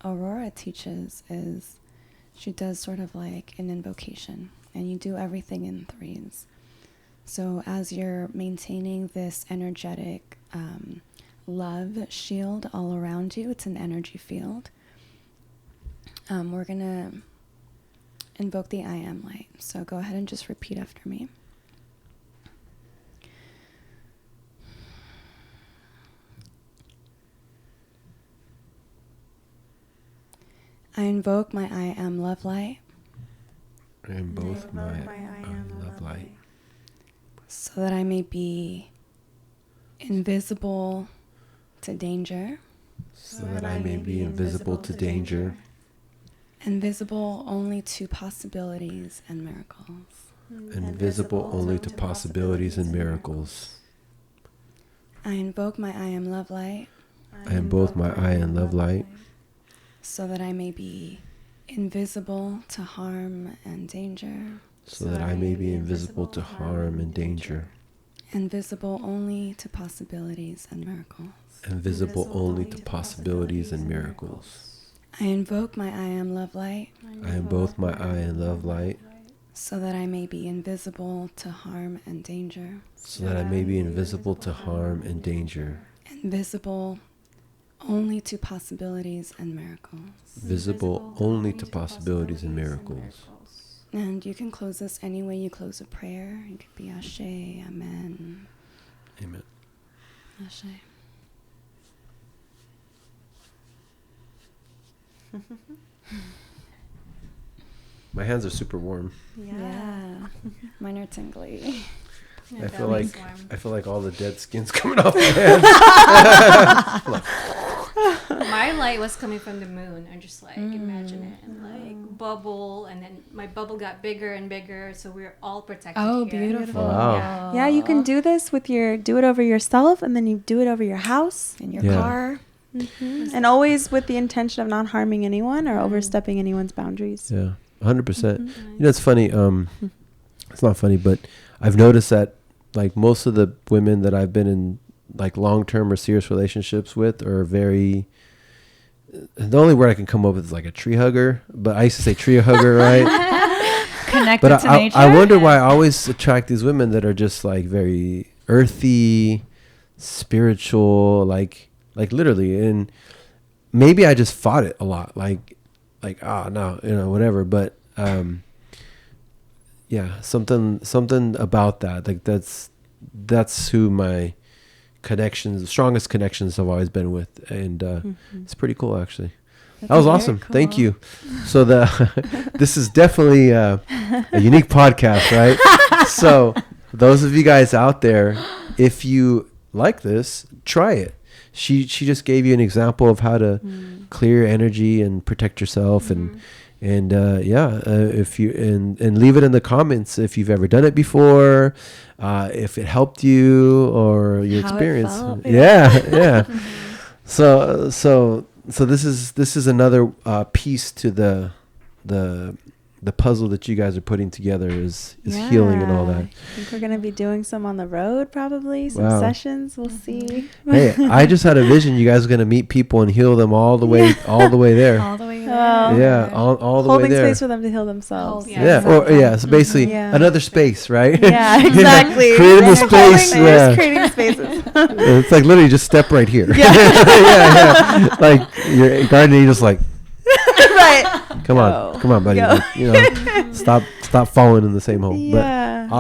Aurora teaches is she does sort of like an invocation, and you do everything in threes. So as you're maintaining this energetic love shield all around you, it's an energy field. We're going to invoke the I am light. So go ahead and just repeat after me. I invoke my I am love light. I invoke my I am love light. So that I may be invisible to danger. So that I may be invisible to danger. Invisible only to possibilities and miracles. Invisible only to possibilities and miracles. I invoke my I am love light. I invoke my I am love light. So that I may be invisible to harm and danger. So that I may be invisible to harm and danger. Invisible only to possibilities and miracles. Invisible only to possibilities and miracles. I invoke my I am love light. I invoke my I am love light. So that I may be invisible to harm and danger. So that I may be invisible to harm and danger. Invisible only to possibilities and miracles. Visible only to possibilities and miracles. And you can close this any way you close a prayer. It could be Ashe, Amen. Amen. Ashe. My hands are super warm. Yeah. Mine are tingly. Yeah, I feel like all the dead skin's coming off my hands. My light was coming from the moon. I'm just like, imagine it, and like bubble, and then my bubble got bigger and bigger, so we're all protected. Oh, here. beautiful. Wow. Yeah, you can do this with do it over yourself, and then you do it over your house. In your car. Mm-hmm. And always with the intention of not harming anyone or overstepping anyone's boundaries. Yeah, 100%. You know, it's funny. It's not funny, but I've noticed that like most of the women that I've been in like long-term or serious relationships with are very, the only word I can come up with is like a tree hugger, but I used to say tree hugger, right? connected But to nature. I wonder why I always attract these women that are just like very earthy, spiritual, like literally. And maybe I just fought it a lot, like no, whatever. But yeah, something about that, like that's who my strongest connections have always been with, and it's pretty cool actually. That was awesome. Cool. Thank you. So this is definitely a unique podcast, right? So those of you guys out there, if you like this, try it. She just gave you an example of how to clear energy and protect yourself, and if you and leave it in the comments if you've ever done it before, if it helped you or your experience. Yeah. So this is another piece to the puzzle that you guys are putting together is healing and all that. I think we're going to be doing some on the road, probably some sessions. We'll see. Hey, I just had a vision. You guys are going to meet people and heal them all the way there. All the way there. All the way there. Holding space for them to heal themselves. So basically another space, right? Yeah, exactly. Creating a space. Creating spaces. It's like literally just step right here. Yeah. Like your guardian angel's like, right. Come on, buddy. Like, stop falling in the same hole. Yeah. But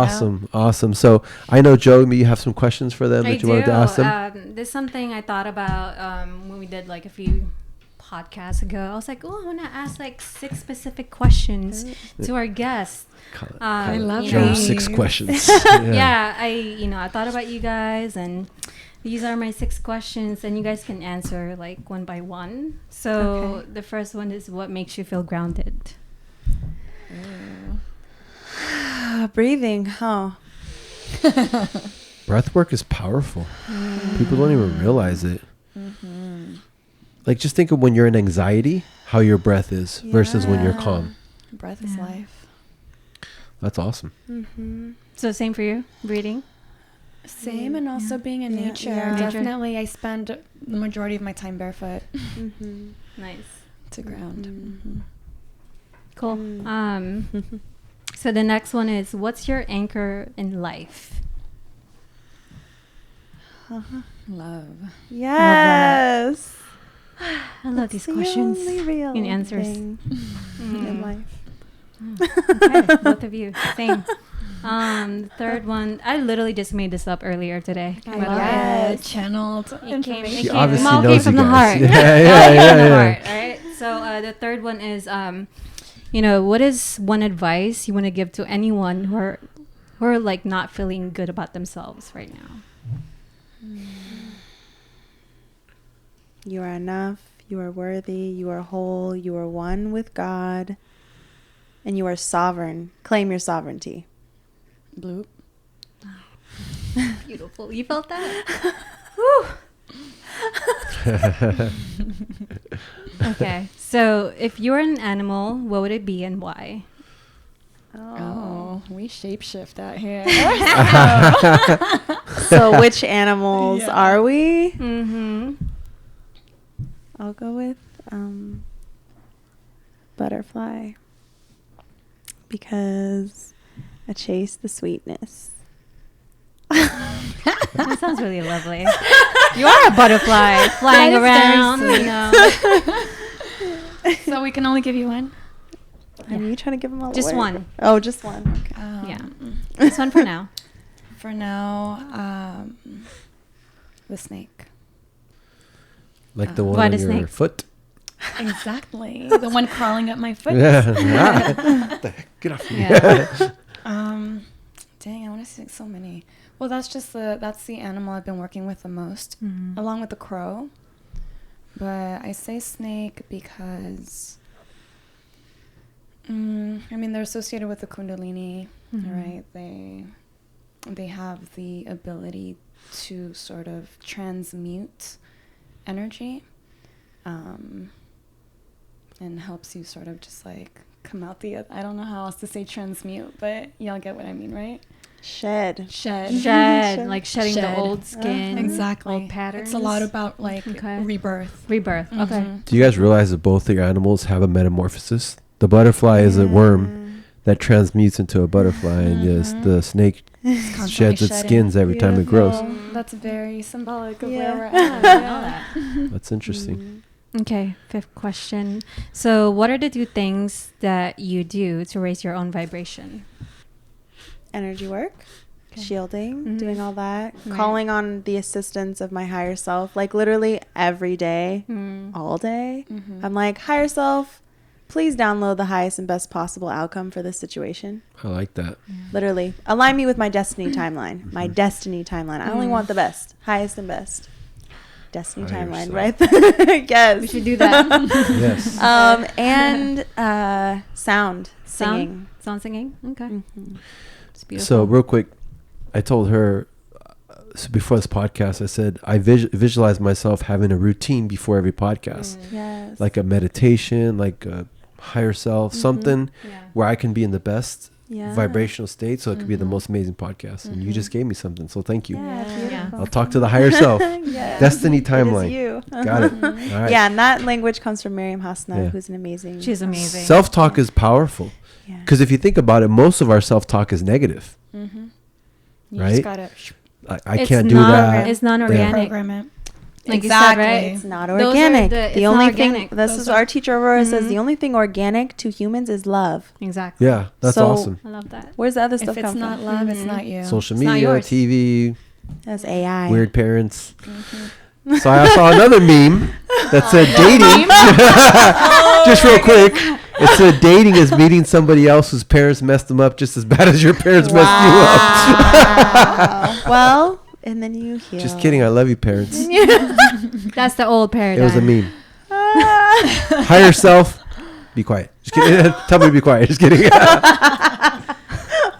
awesome. So I know, Joe, you have some questions for them that you wanted to ask them. There's something I thought about when we did like a few podcasts ago. I was like, I want to ask like 6 specific questions to our guests. I love Joe 6 questions. I thought about you guys, and these are my 6 questions, and you guys can answer like one by one. So the first one is, what makes you feel grounded? Breathing. Breath work is powerful. People don't even realize it. Like, just think of when you're in anxiety, how your breath is versus when you're calm. Breath is life. That's awesome. So same for you, breathing? Same, and also being in nature. Definitely, I spend the majority of my time barefoot. Nice. To ground. Cool. So the next one is, what's your anchor in life? Love. Yes. I love these questions and answers. In life. Okay, both of you, same. The third one, I literally just made this up earlier today. I love it. Channeled information. She obviously knows came from you the guys. heart. Yeah. All right. So the third one is, what is one advice you want to give to anyone who are like not feeling good about themselves right now? You are enough. You are worthy. You are whole. You are one with God. And you are sovereign. Claim your sovereignty. Bloop. Beautiful. You felt that? Okay. So if you were an animal, what would it be and why? Oh, we shapeshift out here. So which animals are we? I'll go with butterfly, because I chase the sweetness. That sounds really lovely. You are a butterfly flying around, So we can only give you one? Are you trying to give them all Just away? one. Oh, just one. Okay. Yeah. This one for now. For now, the snake. Like the one why on the your snake? foot? Exactly. The one crawling up my foot. What the heck? Get off me. Yeah. Dang, I want to say so many. Well, that's the animal I've been working with the most, along with the crow. But I say snake because, they're associated with the Kundalini, right? They have the ability to sort of transmute energy, and helps you sort of just like come out I don't know how else to say transmute, but y'all get what I mean, right? Shed, like shedding the old skin, exactly, old patterns. It's a lot about like rebirth. Okay. Do you guys realize that both of your animals have a metamorphosis? The butterfly is a worm. that transmutes into a butterfly, and the snake Constantly sheds its shedding. skins every time it grows. That's very symbolic of Yeah. where we're at. Yeah. That's interesting. Okay, fifth question. So, what are the 2 things that you do to raise your own vibration? Energy work, Okay. shielding, Mhm. doing all that, Right. calling on the assistance of my higher self, like literally every day, all day. Mhm. I'm like, higher self, please download the highest and best possible outcome for this situation. I like that. Literally, align me with my destiny timeline. My destiny timeline. I only want the best, highest and best. Destiny Higher timeline, self. right? Yes. We should do that. Yes. And sound singing. Sound singing? Okay. Mhm. It's beautiful. So real quick, I told her before this podcast, I said I visualize myself having a routine before every podcast, Yes. like a meditation, like a higher self, something Yeah. where I can be in the best Yeah. vibrational state, so it could be the most amazing podcast. And you just gave me something, so thank you. Yeah, Yeah. beautiful. I'll talk to the higher self. Yes. Destiny It is timeline. you. Got it. All right. Yeah, and that language comes from Miriam Hasna, Yeah. who's an amazing. She's amazing. Self-talk is powerful, Yeah. because if you think about it, most of our self-talk is negative. Mm-hmm. You Right? just gotta I It's can't do not- that. It's non-organic. program it. Like you said, right? It's not Those are organic. the- it's The not only organic. thing, this Those is are- our teacher Aurora says, Mhm. the only thing organic to humans is love. Exactly. Yeah, that's So- awesome. I love that. Where's the other If stuff it's come not from? love, it's not you. Social It's not media, yours. TV, That's AI. weird parents. Mm-hmm. So I saw another meme that said dating. Just real quick, it said dating is meeting somebody else whose parents messed them up just as bad as your parents messed you up. Wow. Well, and then you heal. Just kidding. I love you, parents. That's the old It paradigm. was a meme. Higher self. Be quiet. Just kidding. Tell me to be quiet. Just kidding.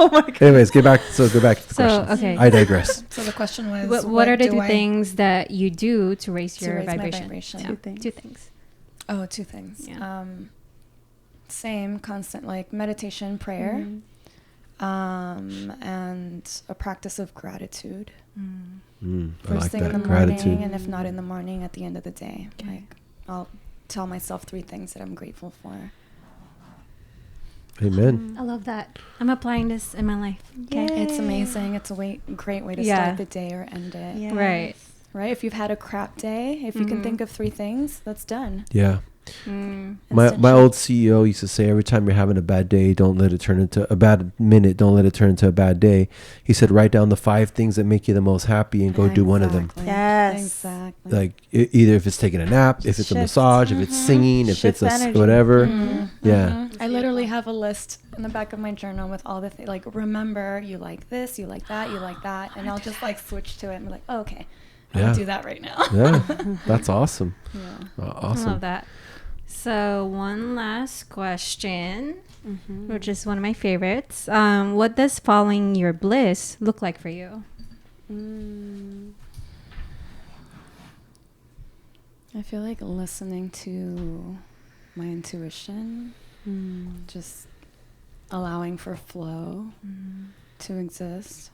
Oh my God. Anyways, go back to the So, question. okay. I digress. So the question was, What are the do 2 I- things that you do to raise To your raise my vibration? vibration. Yeah. 2 things. 2 things. Oh, 2 things. Yeah. Same, constant, like meditation, prayer, Mhm. and a practice of gratitude. I First like thing in the that. morning, Gratitude. and if not in the morning, at the end of the day. Okay. Like, I'll tell myself 3 things that I'm grateful for. Amen. I love that. I'm applying this in my life. Okay. Yay. It's amazing. It's a great way to Yeah. start the day or end it. Yes. Right. Right? If you've had a crap day, if you can Mhm. think of 3 things, that's done. Yeah. Mm. My Essentially. old CEO used to say, every time you're having a bad day, don't let it turn into a bad minute. Don't let it turn into a bad day. He said, write down the 5 things that make you the most happy and go do one of them. Exactly. Yes. Exactly. Like either if it's taking a nap, if it's a Shift. massage, if it's singing, if Shift it's energy. whatever. Mhm. Yeah. Mhm. I literally have a list in the back of my journal with all the things. Like, remember, you like this, you like that, you like that. And I'll just like switch to it and be like, oh, okay, I'll Yeah. do that right now. Yeah. That's awesome. Yeah. I Awesome. love that. So one last question, which is one of my favorites. What does following your bliss look like for you? I feel like listening to my intuition, just allowing for flow to exist.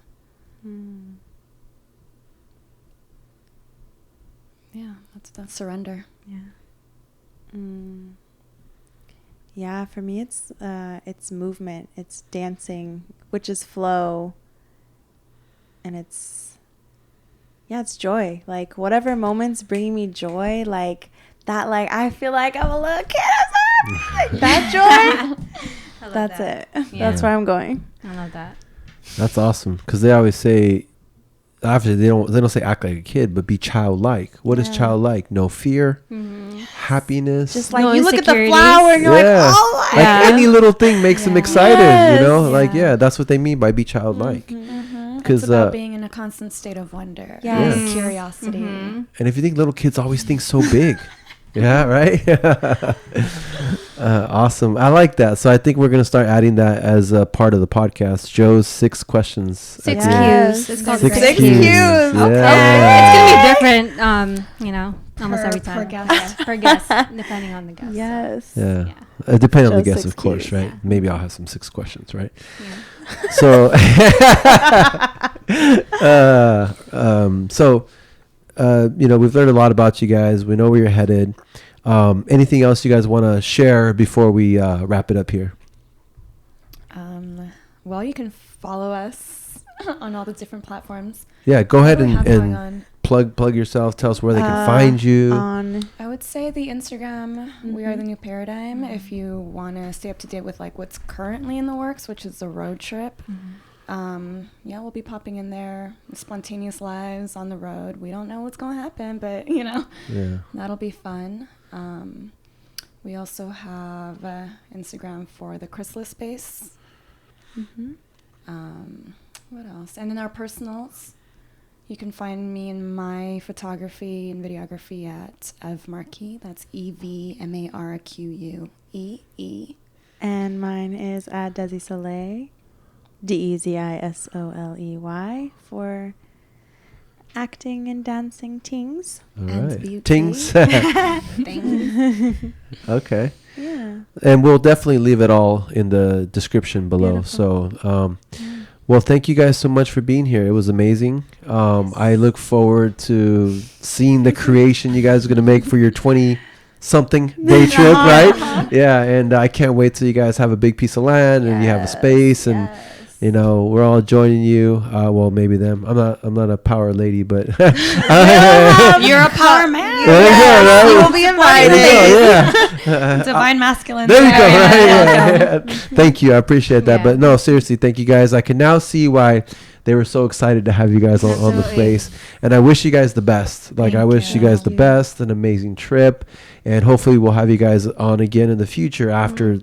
Yeah, that's surrender. Yeah. Yeah, for me it's movement, it's dancing, which is flow, and it's joy. Like whatever moments bringing me joy, like that, like I feel like I'm a little kid. Like that joy. That's it. Yeah. That's where I'm going. I love that. That's awesome. Because they always say, after they don't say act like a kid, but be childlike. What is Yeah. childlike? No fear, happiness. Just like No you look at the insecurities. flower and you're Yeah. like, oh my like Yeah. any little thing makes them Yeah. excited, Yes. you know? Like, Yeah. yeah, that's what they mean by be childlike. It's 'Cause, about being in a constant state of wonder, Yes. and curiosity. And if you think little kids always think so big. Yeah, right? Awesome. I like that. So I think we're going to start adding that as a part of the podcast. Joe's 6 questions. 6 at the end. cues. It's called 6 Six cues. cues. Yeah. It's gonna be different. Almost Per- every per time. guest. Per guest, depending on the guest. so, Yes. Yeah. Yeah. Depending on the Joe's guest, 6 of course, cues. right? Yeah. Maybe I'll have some 6 questions, right? Yeah. So, we've learned a lot about you guys. We know where you're headed. Anything else you guys want to share before we wrap it up here? Well, you can follow us on all the different platforms. Yeah, go ahead What do we have going and on? plug yourself. Tell us where they can find you. I would say the Instagram, We Are the New Paradigm, if you want to stay up to date with like what's currently in the works, which is the road trip. Yeah, we'll be popping in there, spontaneous lives on the road. We don't know what's going to happen, but yeah, that'll be fun. We also have Instagram for the Chrysalis Space. What else? And in our personals, you can find me in my photography and videography at Marquee. That's EVMARQUEE. And mine is at Dezi Soley, DEZISOLEY, for acting and dancing tings. All And right. beauty. Tings. Okay. Yeah. And we'll definitely leave it all in the description below. Beautiful. So, well, thank you guys so much for being here. It was amazing. I look forward to seeing the creation you guys are going to make for your 20-something day trip, right? Yeah, and I can't wait till you guys have a big piece of land and you have a space and you know, we're all joining you. Well, maybe them. I'm not a power lady, but You're a power man. You will be invited. Divine masculine. There you go. Right? Yeah. Thank you. I appreciate that. Yeah. But no, seriously, thank you guys. I can now see why they were so excited to have you guys on the Absolutely. place. And I wish you guys the best. Like, I wish you guys the best, an amazing trip. And hopefully we'll have you guys on again in the future after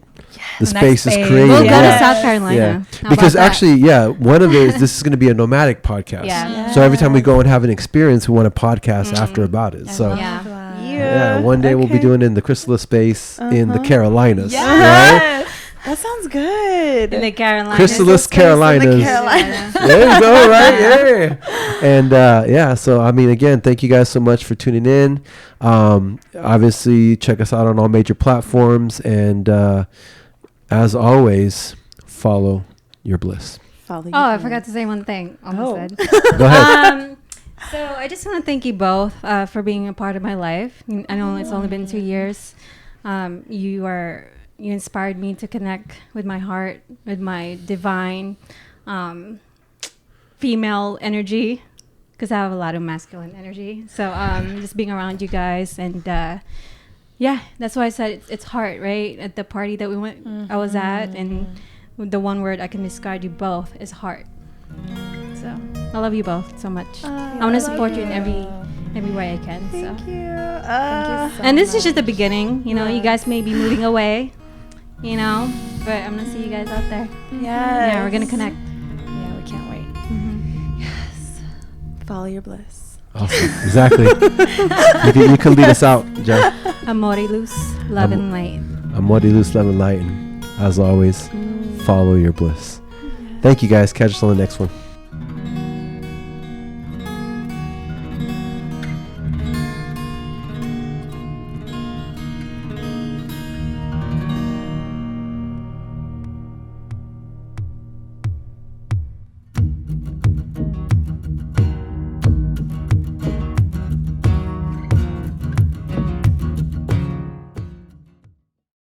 the space is created. We'll go to Yes. South Carolina. Yeah, How because about that? actually, one of it is this is going to be a nomadic podcast. Yeah. So every time we go and have an experience, we want to podcast after about it. So Yeah. one day we'll be doing it in the Chrysalis Space in the Carolinas. Right? Yes. That sounds good. In the Carolinas. Chrysalis Carolinas. Yeah. There you go, right? Yeah. And so I mean, again, thank you guys so much for tuning in. Obviously, check us out on all major platforms, and as always, follow your bliss. Follow Oh, I forgot to say one thing. Almost said. Go ahead. So I just want to thank you both for being a part of my life. I know it's only been 2 years. You inspired me to connect with my heart, with my divine female energy, because I have a lot of masculine energy. So just being around you guys, and that's why I said it's heart, right? At the party that we went, I was at, and the one word I can describe you both is heart. So I love you both so much. I want to support you in every way I can. Thank so. you. And this is just the beginning. You know, you guys may be moving away, you know, but I'm gonna see you guys out there. Yeah, we're gonna connect. Yeah, we can't wait. Yes. Follow your bliss. Awesome. Exactly. you can lead us out, Joe. Amore luz, love and light. Amore luz, love and light. And as always, follow your bliss. Thank you guys. Catch us on the next one.